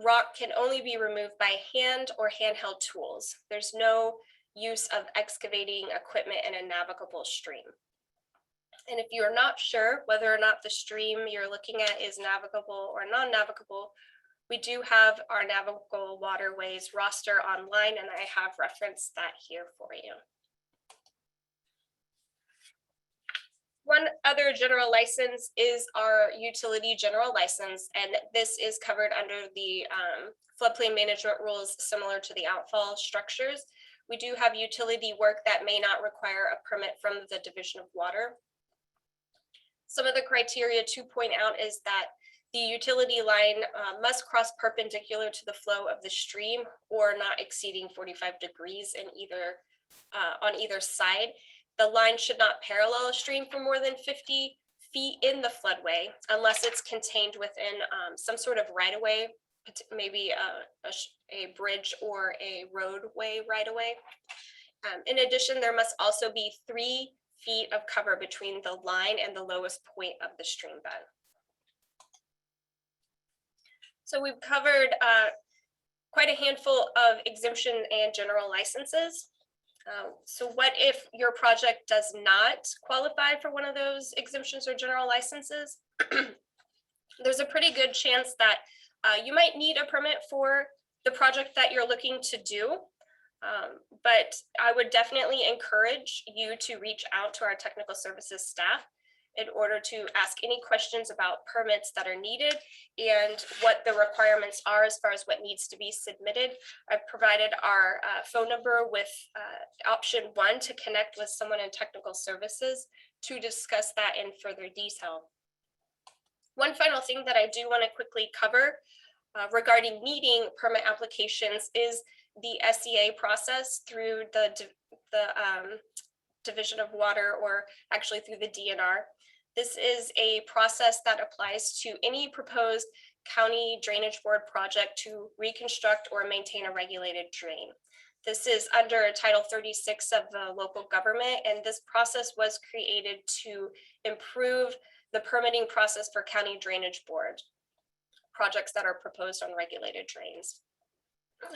rock can only be removed by hand or handheld tools. There's no use of excavating equipment in a navigable stream. And if you're not sure whether or not the stream you're looking at is navigable or non-navigable, we do have our navigable waterways roster online, and I have referenced that here for you. One other general license is our utility general license, and this is covered under the floodplain management rules similar to the outfall structures. We do have utility work that may not require a permit from the Division of Water. Some of the criteria to point out is that the utility line must cross perpendicular to the flow of the stream or not exceeding 45 degrees in on either side. The line should not parallel a stream for more than 50 feet in the floodway unless it's contained within some sort of right-of-way, maybe a bridge or a roadway right-of-way. In addition, there must also be 3 feet of cover between the line and the lowest point of the stream bed. So we've covered quite a handful of exemption and general licenses. So what if your project does not qualify for one of those exemptions or general licenses? There's a pretty good chance that you might need a permit for the project that you're looking to do. But I would definitely encourage you to reach out to our technical services staff in order to ask any questions about permits that are needed and what the requirements are as far as what needs to be submitted. I've provided our phone number with option 1 to connect with someone in technical services to discuss that in further detail. One final thing that I do want to quickly cover regarding meeting permit applications is the SEA process through the Division of Water, or actually through the DNR. This is a process that applies to any proposed county drainage board project to reconstruct or maintain a regulated drain. This is under Title 36 of the local government, and this process was created to improve the permitting process for county drainage board projects that are proposed on regulated drains.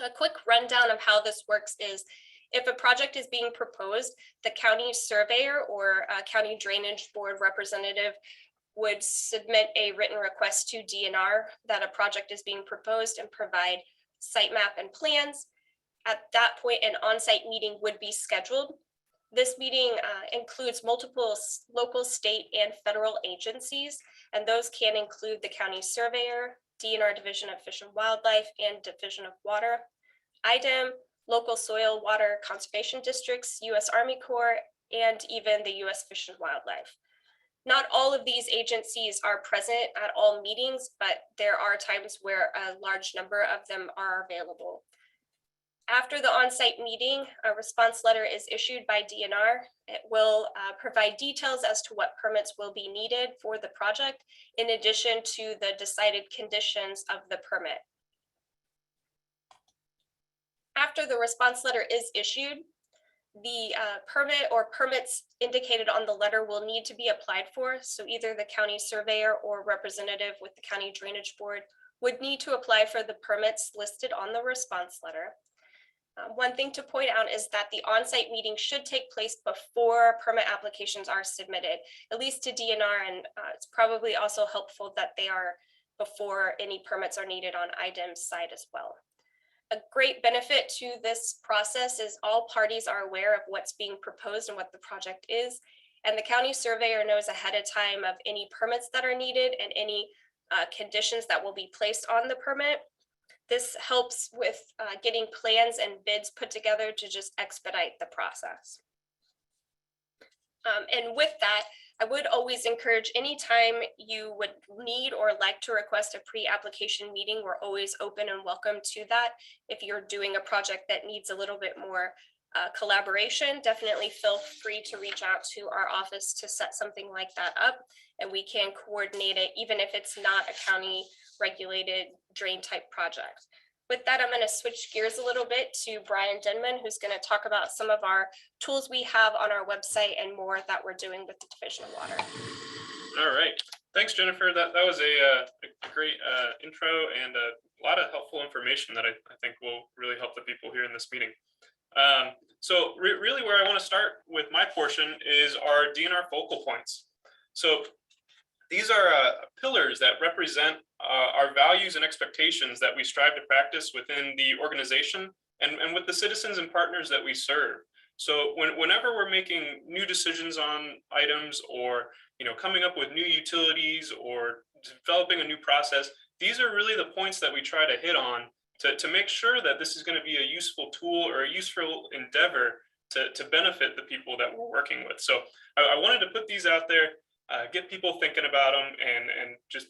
A quick rundown of how this works is if a project is being proposed, the county surveyor or county drainage board representative would submit a written request to DNR that a project is being proposed and provide site map and plans. At that point, an on-site meeting would be scheduled. This meeting includes multiple local, state, and federal agencies, and those can include the county surveyor, DNR Division of Fish and Wildlife, and Division of Water, IDEM, local soil water conservation districts, U.S. Army Corps, and even the U.S. Fish and Wildlife. Not all of these agencies are present at all meetings, but there are times where a large number of them are available. After the on-site meeting, a response letter is issued by DNR. It will provide details as to what permits will be needed for the project, in addition to the decided conditions of the permit. After the response letter is issued, the permit or permits indicated on the letter will need to be applied for. So either the county surveyor or representative with the county drainage board would need to apply for the permits listed on the response letter. One thing to point out is that the on-site meeting should take place before permit applications are submitted, at least to DNR, and it's probably also helpful that they are before any permits are needed on IDEM's side as well. A great benefit to this process is all parties are aware of what's being proposed and what the project is, and the county surveyor knows ahead of time of any permits that are needed and any conditions that will be placed on the permit. This helps with getting plans and bids put together to just expedite the process. And with that, I would always encourage anytime you would need or like to request a pre-application meeting, we're always open and welcome to that. If you're doing a project that needs a little bit more collaboration, definitely feel free to reach out to our office to set something like that up, and we can coordinate it even if it's not a county regulated drain type project. With that, I'm going to switch gears a little bit to Brian Denman, who's going to talk about some of our tools we have on our website and more that we're doing with the Division of Water. All right. Thanks, Jennifer. That was a great intro and a lot of helpful information that I think will really help the people here in this meeting. So really where I want to start with my portion is our DNR focal points. So these are pillars that represent our values and expectations that we strive to practice within the organization and with the citizens and partners that we serve. So whenever we're making new decisions on items, or coming up with new utilities or developing a new process, these are really the points that we try to hit on to make sure that this is going to be a useful tool or a useful endeavor to benefit the people that we're working with. So I wanted to put these out there, get people thinking about them, and just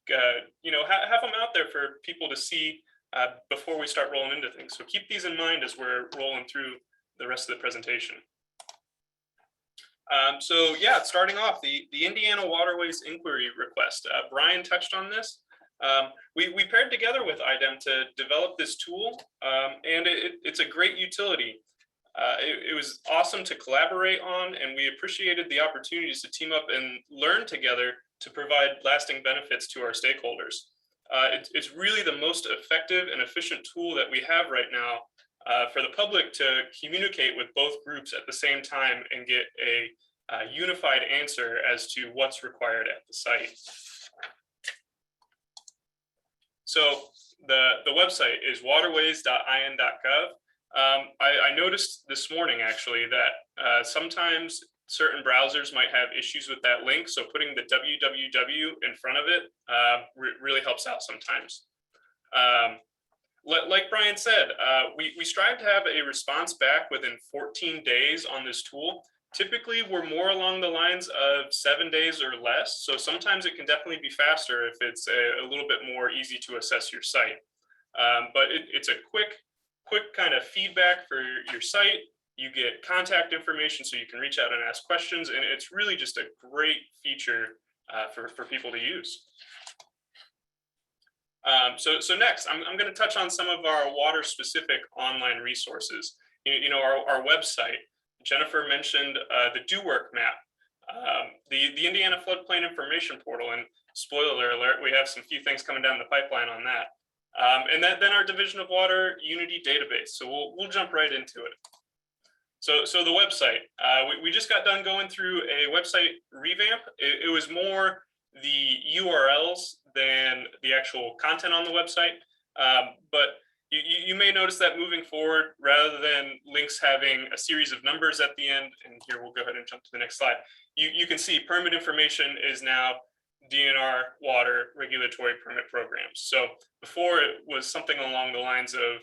have them out there for people to see before we start rolling into things. So keep these in mind as we're rolling through the rest of the presentation. So yeah, starting off, the Indiana Waterways Inquiry Request. Brian touched on this. We paired together with IDEM to develop this tool, and it's a great utility. It was awesome to collaborate on, and we appreciated the opportunities to team up and learn together to provide lasting benefits to our stakeholders. It's really the most effective and efficient tool that we have right now for the public to communicate with both groups at the same time and get a unified answer as to what's required at the site. So the website is waterways.in.gov. I noticed this morning actually that sometimes certain browsers might have issues with that link. So putting the www in front of it really helps out sometimes. Like Brian said, we strive to have a response back within 14 days on this tool. Typically, we're more along the lines of 7 days or less. So sometimes it can definitely be faster if it's a little bit more easy to assess your site. But it's a quick kind of feedback for your site. You get contact information so you can reach out and ask questions. And it's really just a great feature for people to use. So next, I'm going to touch on some of our water specific online resources. You know, our website. Jennifer mentioned the Do Work map, the Indiana Floodplain Information Portal, and spoiler alert, we have some few things coming down the pipeline on that. And then our Division of Water Unity database. So we'll jump right into it. So the website, we just got done going through a website revamp. It was more the URLs than the actual content on the website, but you may notice that moving forward, rather than links having a series of numbers at the end, and here we'll go ahead and jump to the next slide. You can see permit information is now DNR water regulatory permit programs. So before it was something along the lines of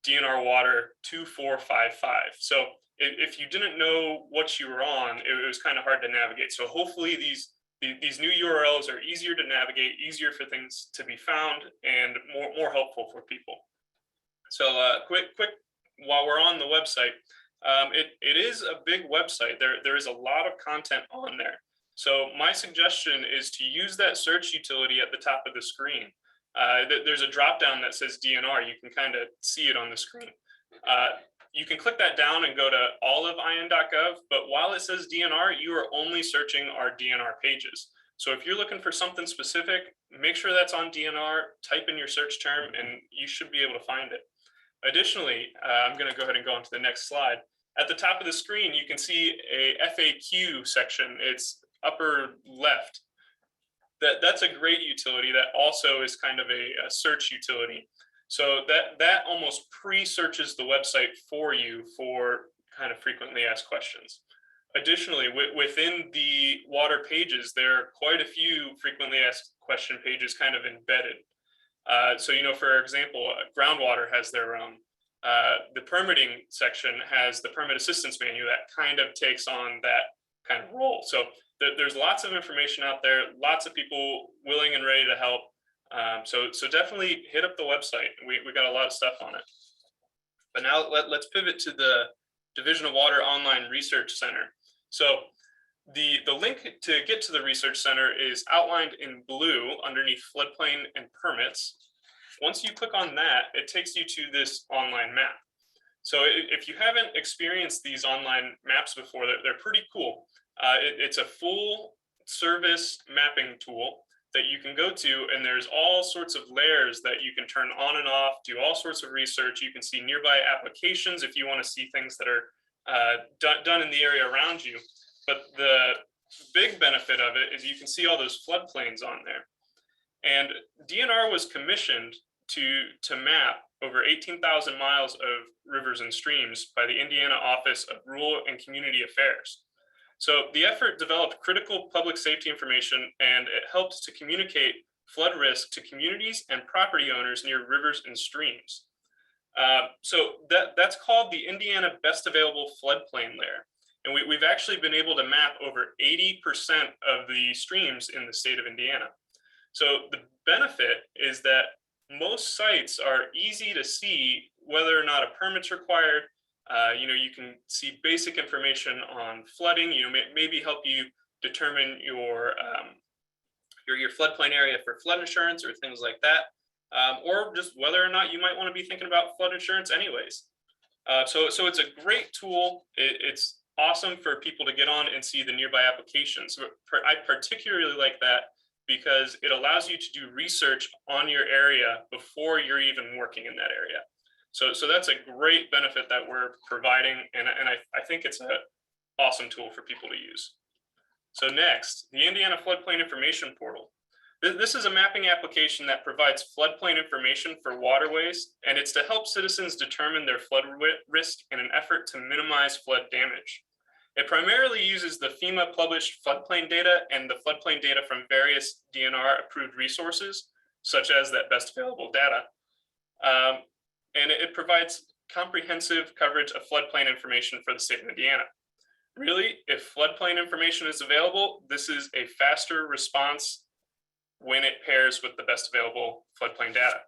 DNR water 2455. So if you didn't know what you were on, it was kind of hard to navigate. So hopefully these new URLs are easier to navigate, easier for things to be found, and more helpful for people. So quick, while we're on the website, it is a big website. There is a lot of content on there. So my suggestion is to use that search utility at the top of the screen. There's a drop down that says DNR. You can kind of see it on the screen. You can click that down and go to all of in.gov, but while it says DNR, you are only searching our DNR pages. So if you're looking for something specific, make sure that's on DNR, type in your search term, and you should be able to find it. Additionally, I'm going to go ahead and go on to the next slide. At the top of the screen, you can see a FAQ section. It's upper left. That's a great utility that also is kind of a search utility. So that almost pre-searches the website for you for kind of frequently asked questions. Additionally, within the water pages, there are quite a few frequently asked question pages kind of embedded. So, you know, for example, groundwater has their own. The permitting section has the permit assistance manual that kind of takes on that kind of role. So there's lots of information out there, lots of people willing and ready to help. So definitely hit up the website. We got a lot of stuff on it. But now let's pivot to the Division of Water Online Research Center. So the link to get to the Research Center is outlined in blue underneath floodplain and permits. Once you click on that, it takes you to this online map. So if you haven't experienced these online maps before, they're pretty cool. It's a full service mapping tool that you can go to, and there's all sorts of layers that you can turn on and off, do all sorts of research. You can see nearby applications if you want to see things that are done in the area around you. But the big benefit of it is you can see all those floodplains on there. And DNR was commissioned to map over 18,000 miles of rivers and streams by the Indiana Office of Rural and Community Affairs. So the effort developed critical public safety information, and it helped to communicate flood risk to communities and property owners near rivers and streams. So that's called the Indiana Best Available Floodplain Layer. And we've actually been able to map over 80% of the streams in the state of Indiana. So the benefit is that most sites are easy to see whether or not a permit's required. You know, you can see basic information on flooding, you know, maybe help you determine your floodplain area for flood insurance or things like that, or just whether or not you might want to be thinking about flood insurance anyways. So it's a great tool. It's awesome for people to get on and see the nearby applications. I particularly like that because it allows you to do research on your area before you're even working in that area. So that's a great benefit that we're providing, and I think it's an awesome tool for people to use. So next, the Indiana Floodplain Information Portal. This is a mapping application that provides floodplain information for waterways, and it's to help citizens determine their flood risk in an effort to minimize flood damage. It primarily uses the FEMA published floodplain data and the floodplain data from various DNR approved resources, such as that best available data. And it provides comprehensive coverage of floodplain information for the state of Indiana. Really, if floodplain information is available, this is a faster response when it pairs with the best available floodplain data.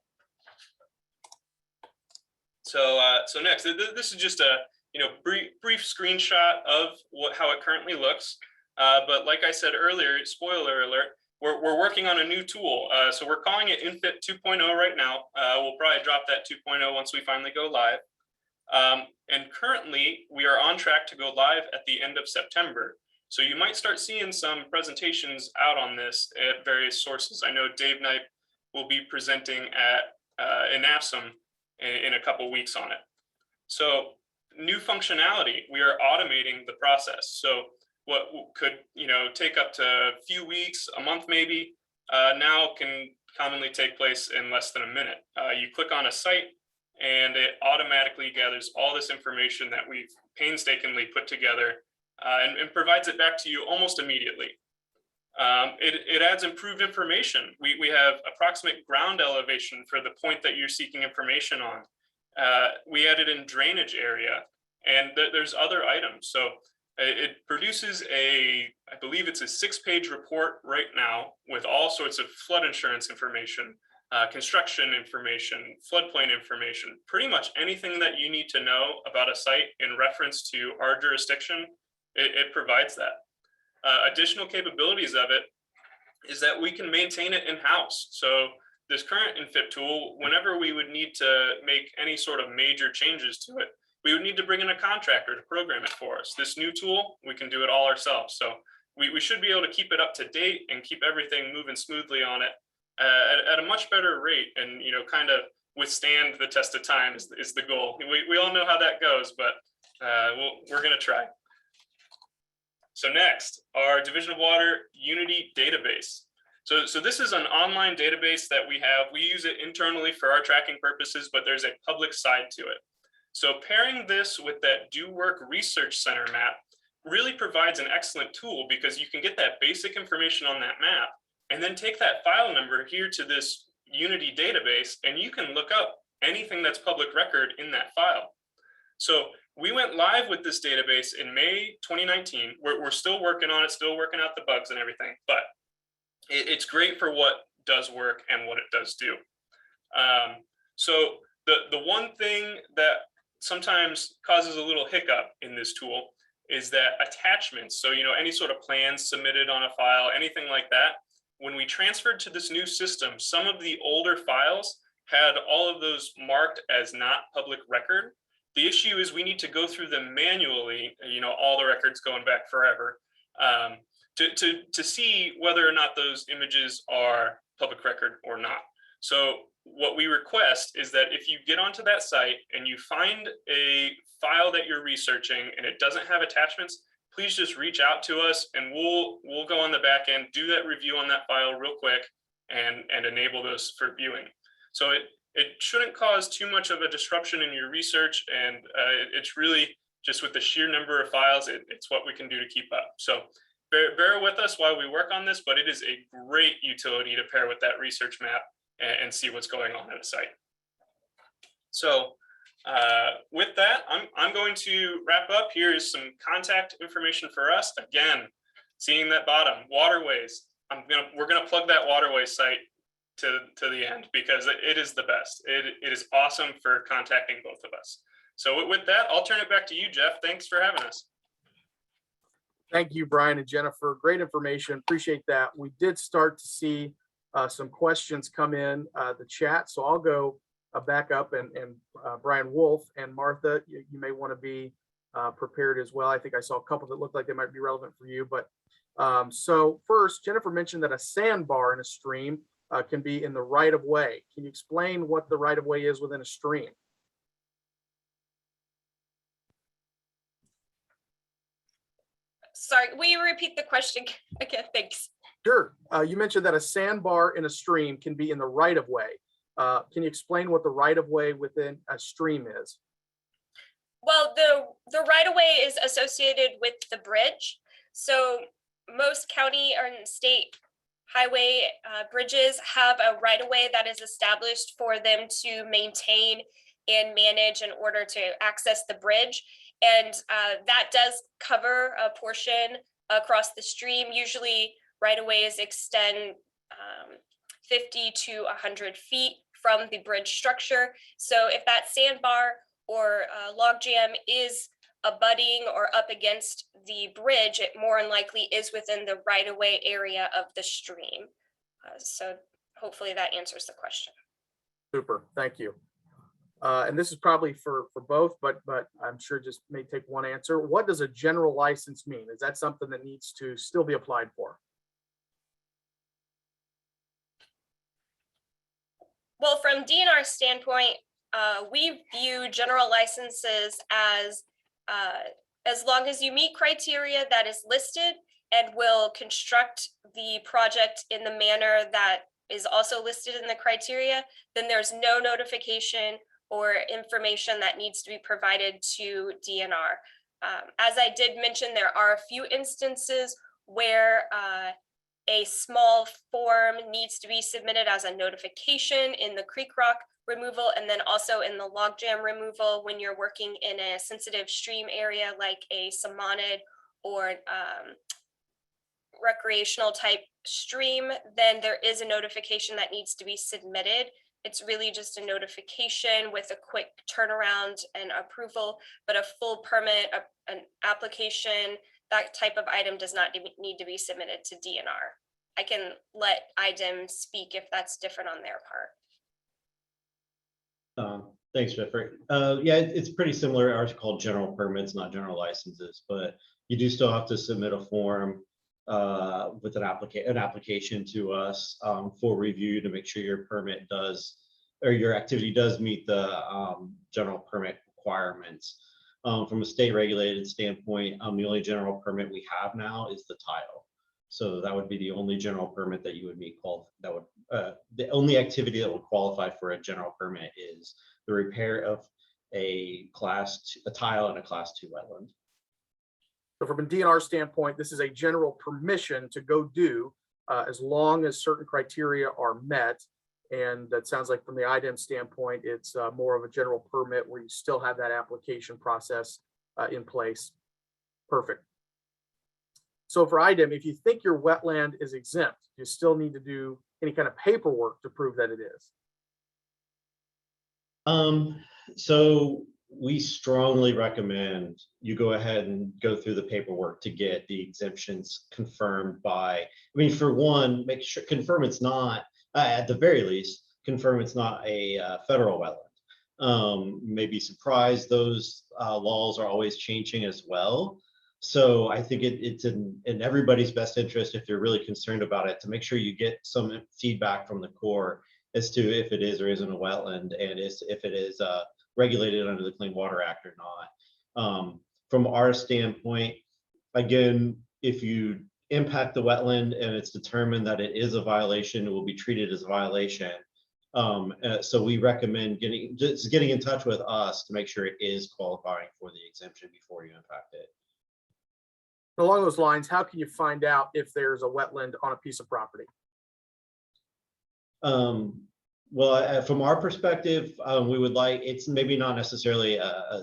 So next, this is just a brief screenshot of how it currently looks. But like I said earlier, spoiler alert, we're working on a new tool. So we're calling it INFB 2.0 right now. We'll probably drop that 2.0 once we finally go live. And currently, we are on track to go live at the end of September. So you might start seeing some presentations out on this at various sources. I know Dave Knipe will be presenting at NAFSM in a couple weeks on it. So new functionality, we are automating the process. So what could take up to a few weeks, a month maybe, now can commonly take place in less than a minute. You click on a site and it automatically gathers all this information that we've painstakingly put together and provides it back to you almost immediately. It adds improved information. We have approximate ground elevation for the point that you're seeking information on. We added in drainage area, and there's other items. So it produces I believe it's a 6-page report right now with all sorts of flood insurance information, construction information, floodplain information, pretty much anything that you need to know about a site in reference to our jurisdiction, it provides that. Additional capabilities of it is that we can maintain it in-house. So this current INFB tool, whenever we would need to make any sort of major changes to it, we would need to bring in a contractor to program it for us. This new tool, we can do it all ourselves. So we should be able to keep it up to date and keep everything moving smoothly on it at a much better rate, and kind of withstand the test of time is the goal. We all know how that goes, but we're going to try. So next, our Division of Water Unity database. So this is an online database that we have. We use it internally for our tracking purposes, but there's a public side to it. So pairing this with that Do Work Research Center map really provides an excellent tool, because you can get that basic information on that map and then take that file number here to this Unity database, and you can look up anything that's public record in that file. So we went live with this database in May 2019. We're still working on it, still working out the bugs and everything, but it's great for what does work and what it does do. So the one thing that sometimes causes a little hiccup in this tool is that attachments, so any sort of plans submitted on a file, anything like that, when we transferred to this new system, some of the older files had all of those marked as not public record. The issue is we need to go through them manually, all the records going back forever, to see whether or not those images are public record or not. So what we request is that if you get onto that site and you find a file that you're researching and it doesn't have attachments, please just reach out to us and we'll go on the back end, do that review on that file real quick and enable those for viewing. So it shouldn't cause too much of a disruption in your research, and it's really just with the sheer number of files, it's what we can do to keep up. So bear with us while we work on this, but it is a great utility to pair with that research map and see what's going on at a site. So with that, I'm going to wrap up. Here is some contact information for us. Again, seeing that bottom, waterways. We're gonna plug that waterways site to the end, because it is the best. It is awesome for contacting both of us. So with that, I'll turn it back to you, Jeff. Thanks for having us. Thank you, Brian and Jennifer. Great information. Appreciate that. We did start to see some questions come in the chat. So I'll go back up and Brian Wolf and Martha, you may want to be prepared as well. I think I saw a couple that looked like they might be relevant for you, but So first, Jennifer mentioned that a sandbar in a stream can be in the right of way. Can you explain what the right of way is within a stream? Sorry, will you repeat the question again? Thanks. Sure. You mentioned that a sandbar in a stream can be in the right of way. Can you explain what the right of way within a stream is? Well, the right of way is associated with the bridge. So most county or state highway bridges have a right of way that is established for them to maintain and manage in order to access the bridge. And that does cover a portion across the stream. Usually right of ways extend 50 to 100 feet from the bridge structure. So if that sandbar or log jam is abutting or up against the bridge, it more than likely is within the right-of-way area of the stream. So hopefully that answers the question. Super, thank you. And this is probably for both, but I'm sure just may take one answer. What does a general license mean? Is that something that needs to still be applied for? Well, from DNR standpoint, we view general licenses as long as you meet criteria that is listed and will construct the project in the manner that is also listed in the criteria, then there's no notification or information that needs to be provided to DNR. As I did mention, there are a few instances where a small form needs to be submitted as a notification in the creek rock removal, and then also in the logjam removal when you're working in a sensitive stream area like a samonid or recreational type stream. Then there is a notification that needs to be submitted. It's really just a notification with a quick turnaround and approval, but a full permit, an application, that type of item does not need to be submitted to DNR. I can let IDEM speak if that's different on their part. Thanks, Jeffrey. Yeah, it's pretty similar. Ours are called general permits, not general licenses, but you do still have to submit a form with an application to us for review to make sure your permit does, or your activity does meet the general permit requirements. From a state regulated standpoint, the only general permit we have now is the tile. So that would be the only general permit that you would meet. The only activity that would qualify for a general permit is the repair of a tile in a class 2 wetland. So from a DNR standpoint, this is a general permission to go do as long as certain criteria are met. And that sounds like from the IDEM standpoint, it's more of a general permit where you still have that application process in place. Perfect. So for IDEM, if you think your wetland is exempt, you still need to do any kind of paperwork to prove that it is. So we strongly recommend you go ahead and go through the paperwork to get the exemptions confirmed by, for one, make sure, confirm it's not, at the very least, confirm it's not a federal wetland. Maybe surprised, those laws are always changing as well. So I think it's in everybody's best interest, if you're really concerned about it, to make sure you get some feedback from the Corps as to if it is or isn't a wetland, and if it is regulated under the Clean Water Act or not. From our standpoint, again, if you impact the wetland and it's determined that it is a violation, it will be treated as a violation. So we recommend getting in touch with us to make sure it is qualifying for the exemption before you impact it. Along those lines, how can you find out if there's a wetland on a piece of property? Well, from our perspective, we would like, it's maybe not necessarily a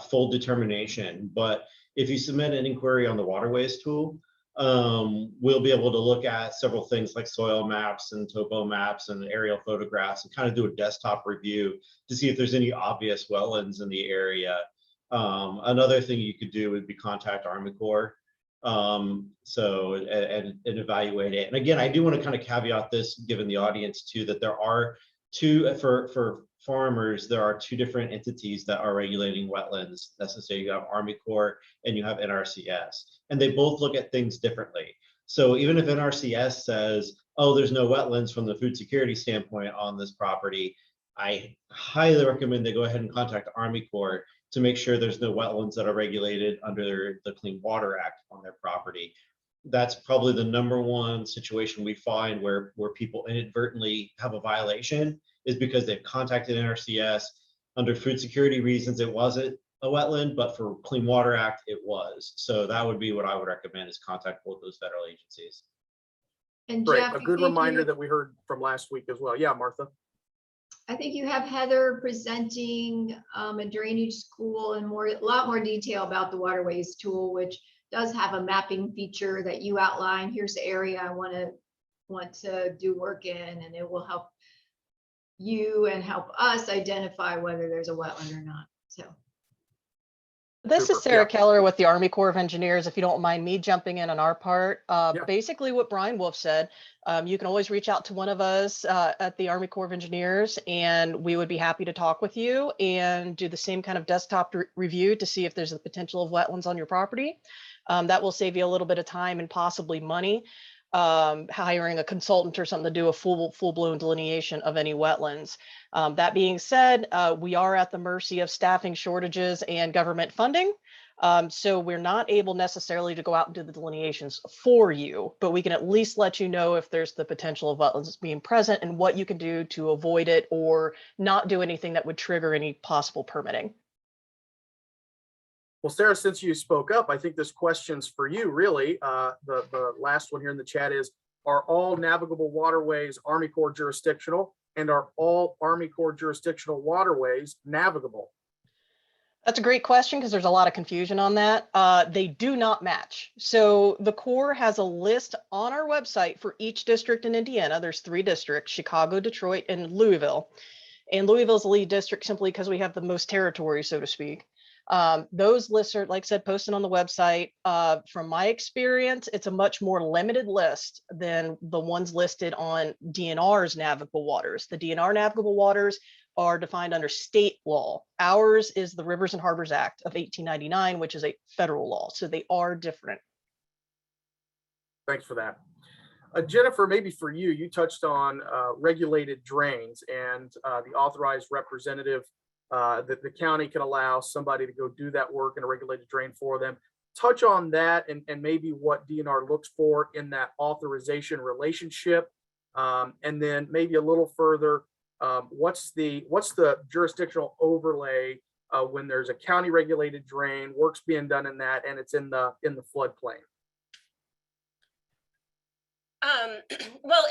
full determination, but if you submit an inquiry on the waterways tool, we'll be able to look at several things like soil maps and topo maps and aerial photographs and kind of do a desktop review to see if there's any obvious wetlands in the area. Another thing you could do would be contact Army Corps and evaluate it. And again, I do want to kind of caveat this, given the audience too, that there are two, for farmers, there are two different entities that are regulating wetlands. That's to say you have Army Corps and you have NRCS, and they both look at things differently. So even if NRCS says, oh, there's no wetlands from the food security standpoint on this property, I highly recommend they go ahead and contact Army Corps to make sure there's no wetlands that are regulated under the Clean Water Act on their property. That's probably the number one situation we find where people inadvertently have a violation, is because they've contacted NRCS. Under food security reasons, it wasn't a wetland, but for Clean Water Act, it was. So that would be what I would recommend, is contact both those federal agencies. And Great, Jeff, a I good think reminder you- that we heard from last week as well. Yeah, Martha. I think you have Heather presenting a drainage school and a lot more detail about the waterways tool, which does have a mapping feature that you outline. Here's the area I want to do work in, and it will help you and help us identify whether there's a wetland or not. So. This Super, is Sarah yeah. Keller with the Army Corps of Engineers. If you don't mind me jumping in on our part, Yeah. basically what Brian Wolf said, you can always reach out to one of us at the Army Corps of Engineers, and we would be happy to talk with you and do the same kind of desktop review to see if there's the potential of wetlands on your property. That will save you a little bit of time and possibly money, hiring a consultant or something to do a full-blown delineation of any wetlands. That being said, we are at the mercy of staffing shortages and government funding. So we're not able necessarily to go out and do the delineations for you, but we can at least let you know if there's the potential of wetlands being present and what you can do to avoid it or not do anything that would trigger any possible permitting. Well, Sarah, since you spoke up, I think this question's for you, really. The last one here in the chat is, are all navigable waterways Army Corps jurisdictional, and are all Army Corps jurisdictional waterways navigable? That's a great question, because there's a lot of confusion on that. They do not match. So the Corps has a list on our website for each district in Indiana. There's 3 districts: Chicago, Detroit, and Louisville. And Louisville's the lead district simply because we have the most territory, so to speak. Those lists are, like I said, posted on the website. From my experience, it's a much more limited list than the ones listed on DNR's navigable waters. The DNR navigable waters are defined under state law. Ours is the Rivers and Harbors Act of 1899, which is a federal law. So they are different. Thanks for that. Jennifer, maybe for you, you touched on regulated drains and the authorized representative that the county can allow somebody to go do that work in a regulated drain for them. Touch on that and maybe what DNR looks for in that authorization relationship. And then maybe a little further, what's the jurisdictional overlay when there's a county regulated drain, work's being done in that, and it's in the floodplain? Well,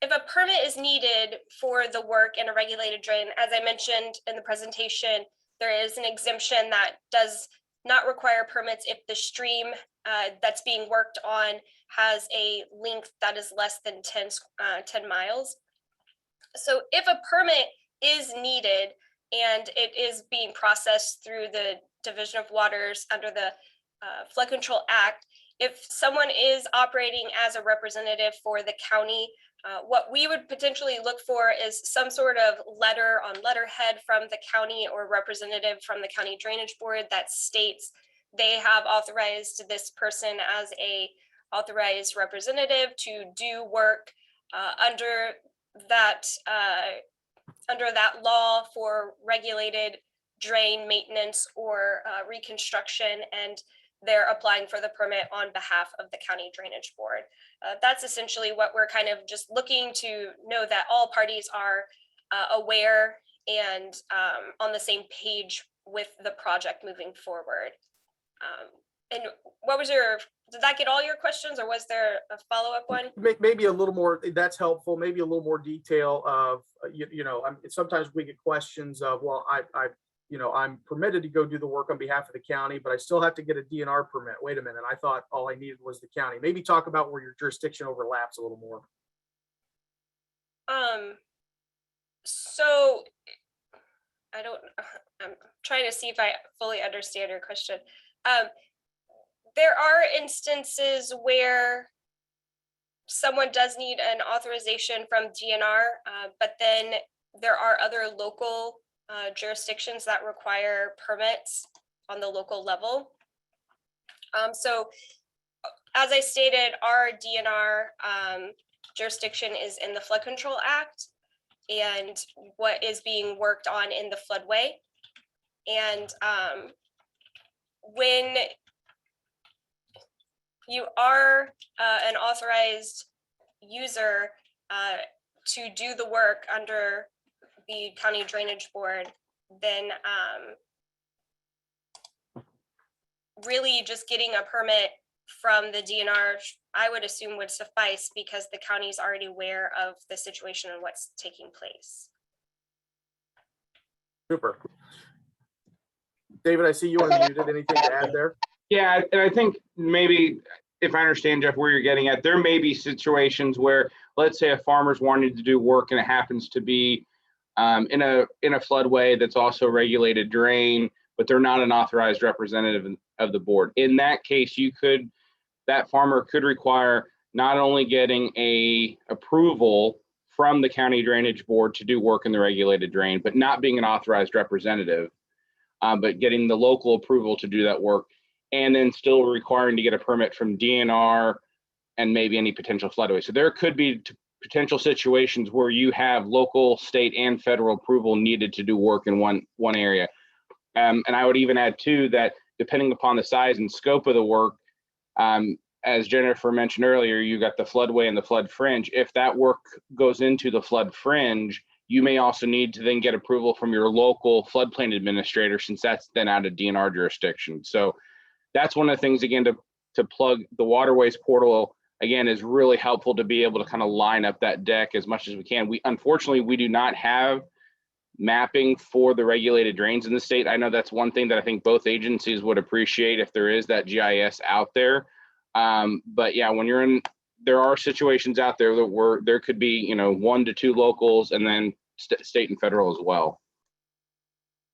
if a permit is needed for the work in a regulated drain, as I mentioned in the presentation, there is an exemption that does not require permits if the stream that's being worked on has a length that is less than 10 miles. So if a permit is needed and it is being processed through the Division of Waters under the Flood Control Act, if someone is operating as a representative for the county, what we would potentially look for is some sort of letter on letterhead from the county or representative from the county drainage board that states they have authorized this person as a authorized representative to do work under that law for regulated drain maintenance or reconstruction, and they're applying for the permit on behalf of the county drainage board. That's essentially what we're kind of just looking to know, that all parties are aware and on the same page with the project moving forward. And what was did that get all your questions, or was there a follow-up one? Maybe a little more, that's helpful. Maybe a little more detail of, sometimes we get questions of, well, I'm permitted to go do the work on behalf of the county, but I still have to get a DNR permit. Wait a minute, I thought all I needed was the county. Maybe talk about where your jurisdiction overlaps a little more. So I'm trying to see if I fully understand your question. There are instances where someone does need an authorization from DNR, but then there are other local jurisdictions that require permits on the local level. So as I stated, our DNR jurisdiction is in the Flood Control Act and what is being worked on in the floodway. And when you are an authorized user to do the work under the County Drainage Board, then really just getting a permit from the DNR, I would assume would suffice because the county is already aware of the situation and what's taking place. Super. David, I see you unmuted. Anything to add there? Yeah, and I think maybe if I understand, Jeff, where you're getting at, there may be situations where, let's say, a farmer's wanting to do work and it happens to be in a floodway that's also regulated drain, but they're not an authorized representative of the board. In that case, that farmer could require not only getting a approval from the county drainage board to do work in the regulated drain, but not being an authorized representative, but getting the local approval to do that work, and then still requiring to get a permit from DNR and maybe any potential floodway. So there could be potential situations where you have local, state, and federal approval needed to do work in one area. And I would even add too that depending upon the size and scope of the work, as Jennifer mentioned earlier, you got the floodway and the flood fringe. If that work goes into the flood fringe, you may also need to then get approval from your local floodplain administrator, since that's then out of DNR jurisdiction. So that's one of the things, again, to plug the waterways portal, again, is really helpful to be able to kind of line up that deck as much as we can. Unfortunately, we do not have mapping for the regulated drains in the state. I know that's one thing that I think both agencies would appreciate if there is that GIS out there. But yeah, when there are situations out there that there could be, 1 to 2 locals and then state and federal as well.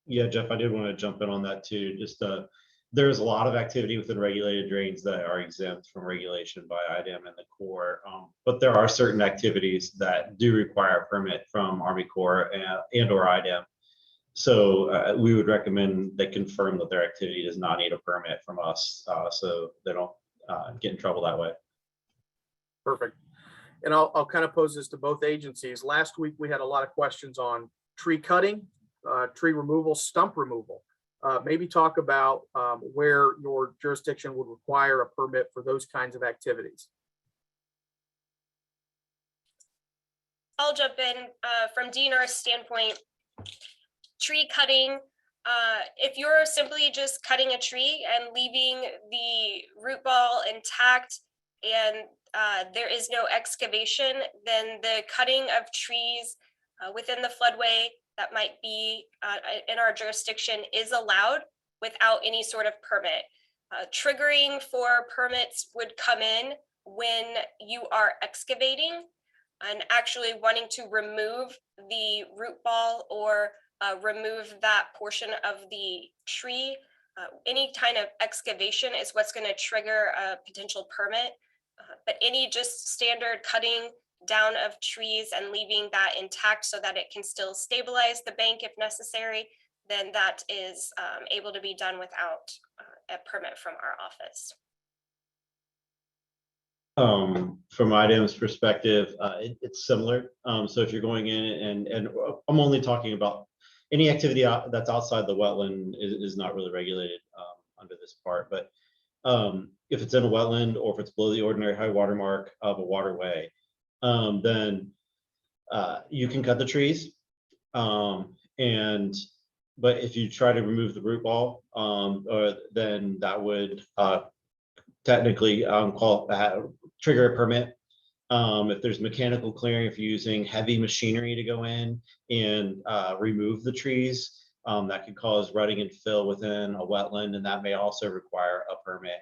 Yeah, Jeff, I did want to jump in on that too. Just there's a lot of activity within regulated drains that are exempt from regulation by IDAM and the Corps, but there are certain activities that do require a permit from Army Corps and or IDAM. So we would recommend they confirm that their activity does not need a permit from us, so they don't get in trouble that way. Perfect. And I'll kind of pose this to both agencies. Last week, we had a lot of questions on tree cutting, tree removal, stump removal. Maybe talk about where your jurisdiction would require a permit for those kinds of activities. I'll jump in from DNR's standpoint. Tree cutting, if you're simply just cutting a tree and leaving the root ball intact and there is no excavation, then the cutting of trees within the floodway that might be in our jurisdiction is allowed without any sort of permit. Triggering for permits would come in when you are excavating and actually wanting to remove the root ball or remove that portion of the tree. Any kind of excavation is what's going to trigger a potential permit, but any just standard cutting down of trees and leaving that intact so that it can still stabilize the bank if necessary, then that is able to be done without a permit from our office. From IDAM's perspective, it's similar. So if you're going in and I'm only talking about any activity that's outside the wetland is not really regulated under this part, but if it's in a wetland or if it's below the ordinary high water mark of a waterway, then you can cut the trees. But if you try to remove the root ball, then that would technically trigger a permit. If there's mechanical clearing, if you're using heavy machinery to go in and remove the trees, that could cause rutting and fill within a wetland, and that may also require a permit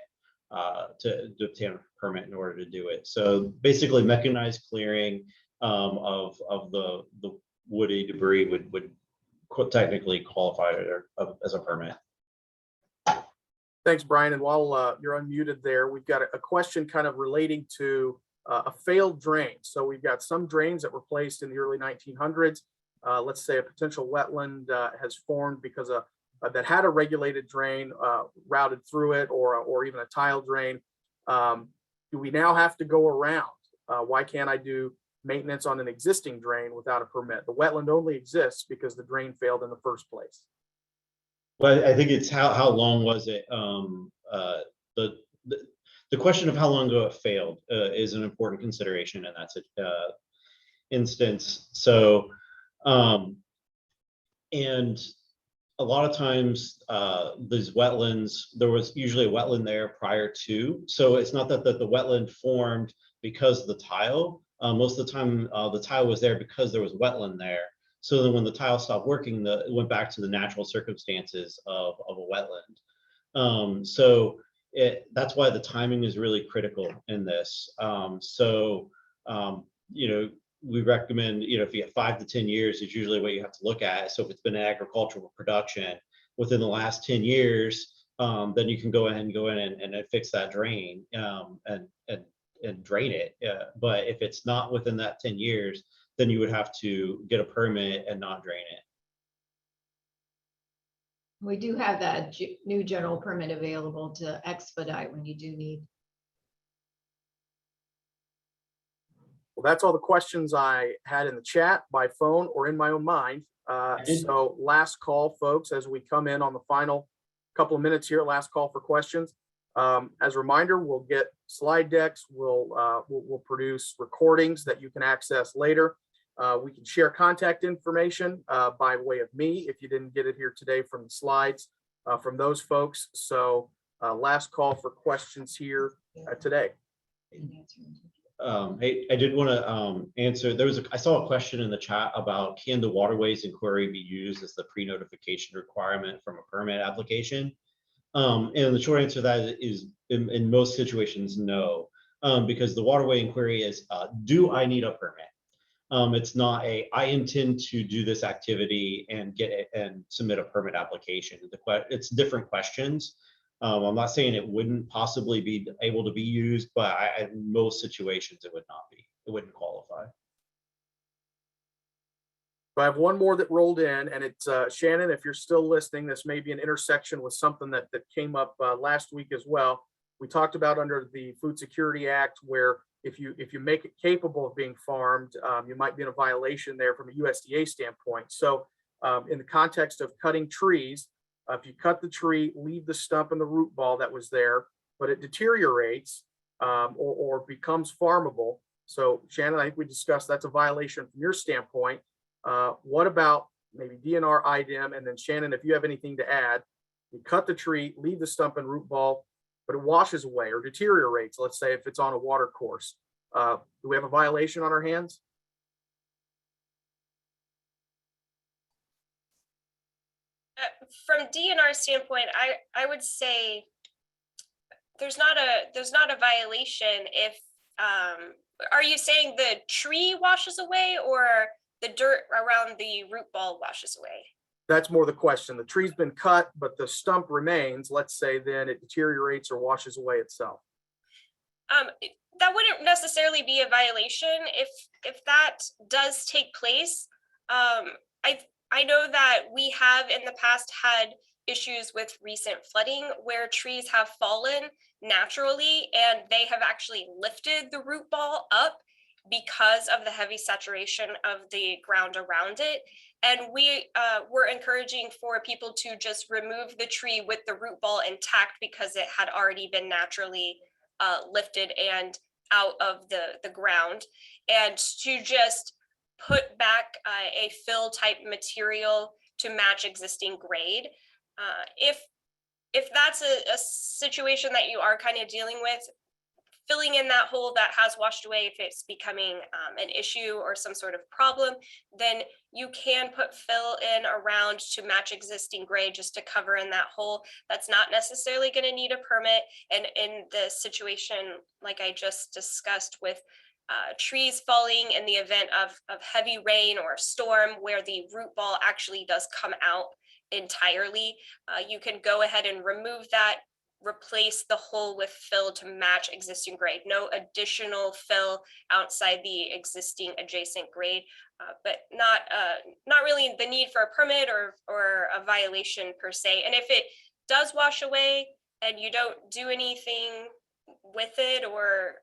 to obtain a permit in order to do it. So basically, mechanized clearing of the woody debris would technically qualify as a permit. Thanks, Brian. And while you're unmuted there, we've got a question kind of relating to a failed drain. So we've got some drains that were placed in the early 1900s let's say a potential wetland has formed because that had a regulated drain routed through it, or even a tile drain. Do we now have to go around? Why can't I do maintenance on an existing drain without a permit? The wetland only exists because the drain failed in the first place. Well, I think it's how long was it? The, the the question of how long ago it failed is an important consideration in that instance. So, and a lot of times these wetlands, there was usually a wetland there prior to. So it's not that the wetland formed because of the tile. Most of the time, the tile was there because there was wetland there. So then when the tile stopped working, it went back to the natural circumstances of a wetland. That's why the timing is really critical in this. You know, we recommend, you know, if you have 5 to 10 years is usually what you have to look at. So if it's been agricultural production within the last 10 years, then you can go in and fix that drain and drain it. But if it's not within that 10 years, then you would have to get a permit and not drain it. We do have that new general permit available to expedite when you do need. Well, that's all the questions I had in the chat, by phone, or in my own mind. So last call, folks, as we come in on the final couple of minutes here, last call for questions. As a reminder, we'll get slide decks. We'll produce recordings that you can access later. We can share contact information by way of me if you didn't get it here today from the slides from those folks. So last call for questions here today. Hey, I did want to answer. I saw a question in the chat about, can the waterways inquiry be used as the pre-notification requirement from a permit application? And the short answer to that is in most situations, no, because the waterway inquiry is, do I need a permit? It's not I intend to do this activity and get it and submit a permit application. It's different questions. I'm not saying it wouldn't possibly be able to be used, but in most situations it would not be. It wouldn't qualify. So I have one more that rolled in, and it's Shannon, if you're still listening, this may be an intersection with something that came up last week as well. We talked about under the Food Security Act, where if you make it capable of being farmed, you might be in a violation there from a USDA standpoint. So in the context of cutting trees, if you cut the tree, leave the stump and the root ball that was there, but it deteriorates or becomes farmable. So Shannon, I think we discussed that's a violation from your standpoint. What about maybe DNR, IDEM, and then Shannon, if you have anything to add, you cut the tree, leave the stump and root ball, but it washes away or deteriorates, let's say if it's on a water course. Do we have a violation on our hands? From DNR standpoint, I would say there's not a violation if, are you saying the tree washes away or the dirt around the root ball washes away? That's more the question. The tree's been cut, but the stump remains. Let's say then it deteriorates or washes away itself. That wouldn't necessarily be a violation if that does take place. I know that we have in the past had issues with recent flooding where trees have fallen naturally and they have actually lifted the root ball up because of the heavy saturation of the ground around it. And we're encouraging for people to just remove the tree with the root ball intact because it had already been naturally lifted and out of the ground, and to just put back a fill type material to match existing grade. If that's a situation that you are kind of dealing with, filling in that hole that has washed away, if it's becoming an issue or some sort of problem, then you can put fill in around to match existing grade just to cover in that hole. That's not necessarily going to need a permit. And in the situation, like I just discussed with trees falling in the event of heavy rain or storm where the root ball actually does come out entirely, you can go ahead and remove that replace the hole with fill to match existing grade. No additional fill outside the existing adjacent grade, but not really the need for a permit or a violation per se. And if it does wash away and you don't do anything with it, or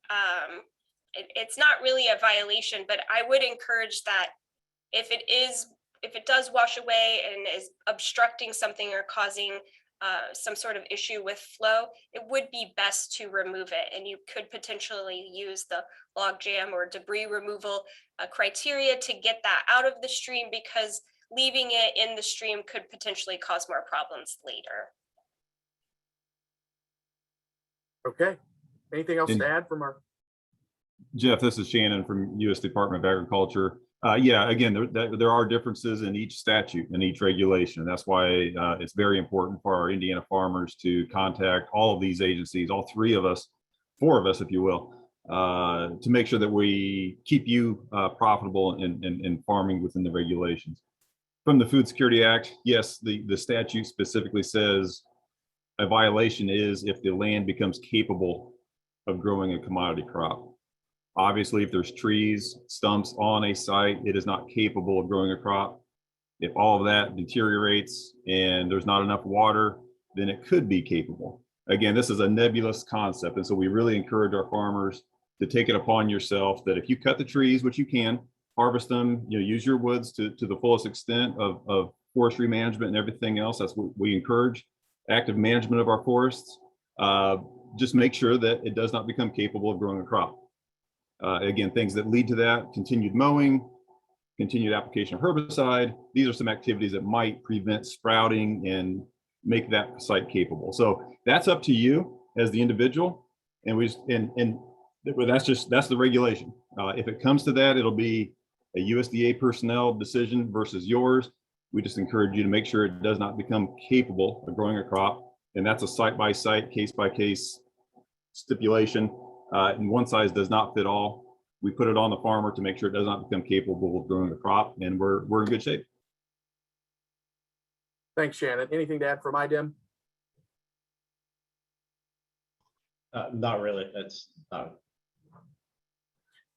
it's not really a violation, but I would encourage that if it does wash away and is obstructing something or causing some sort of issue with flow, it would be best to remove it. And you could potentially use the log jam or debris removal criteria to get that out of the stream, because leaving it in the stream could potentially cause more problems later. Okay. Anything else And- to add from our? Jeff, this is Shannon from U.S. Department of Agriculture. Yeah, again, there are differences in each statute and each regulation. That's why it's very important for our Indiana farmers to contact all of these agencies, all three of us, four of us, if you will, to make sure that we keep you profitable in farming within the regulations. From the Food Security Act, yes, the statute specifically says a violation is if the land becomes capable of growing a commodity crop. Obviously, if there's trees, stumps on a site, it is not capable of growing a crop. If all of that deteriorates and there's not enough water, then it could be capable. Again, this is a nebulous concept. And so we really encourage our farmers to take it upon yourself that if you cut the trees, which you can, harvest them, use your woods to the fullest extent of forestry management and everything else. That's what we encourage. Active management of our forests. Just make sure that it does not become capable of growing a crop. Again, things that lead to that: continued mowing, continued application of herbicide. These are some activities that might prevent sprouting and make that site capable. So that's up to you as the individual. And that's the regulation. If it comes to that, it'll be a USDA personnel decision versus yours. We just encourage you to make sure it does not become capable of growing a crop. And that's a site-by-site, case-by-case stipulation. And one size does not fit all. We put it on the farmer to make sure it does not become capable of growing a crop, and we're in good shape. Thanks, Shannon. Anything to add from IDEM? Not really. That's not.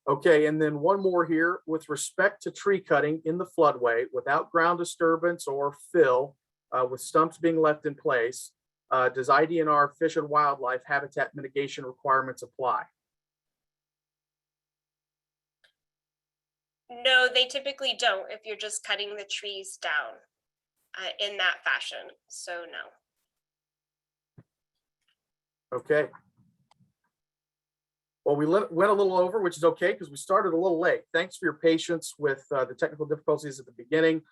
Okay, and then one more here with respect to tree cutting in the floodway without ground disturbance or fill, with stumps being left in place. Does IDNR Fish and Wildlife habitat mitigation requirements apply? No, they typically don't if you're just cutting the trees down in that fashion. So no. Okay. Well, we went a little over, which is okay because we started a little late. Thanks for your patience with the technical difficulties at the beginning.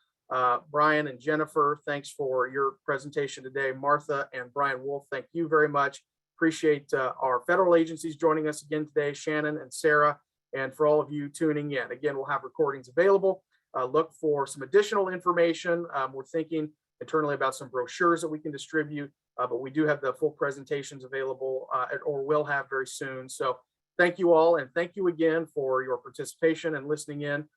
Brian and Jennifer, thanks for your presentation today. Martha and Brian Wolf, thank you very much. Appreciate our federal agencies joining us again today, Shannon and Sarah, and for all of you tuning in. Again, we'll have recordings available. Look for some additional information. We're thinking internally about some brochures that we can distribute, but we do have the full presentations available or will have very soon. So thank you all, and thank you again for your participation and listening in.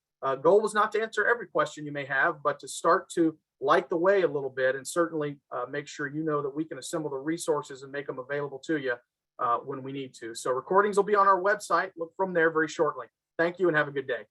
Goal was not to answer every question you may have, but to start to light the way a little bit, and certainly make sure you know that we can assemble the resources and make them available to you when we need to. So recordings will be on our website. Look from there very shortly. Thank you and have a good day.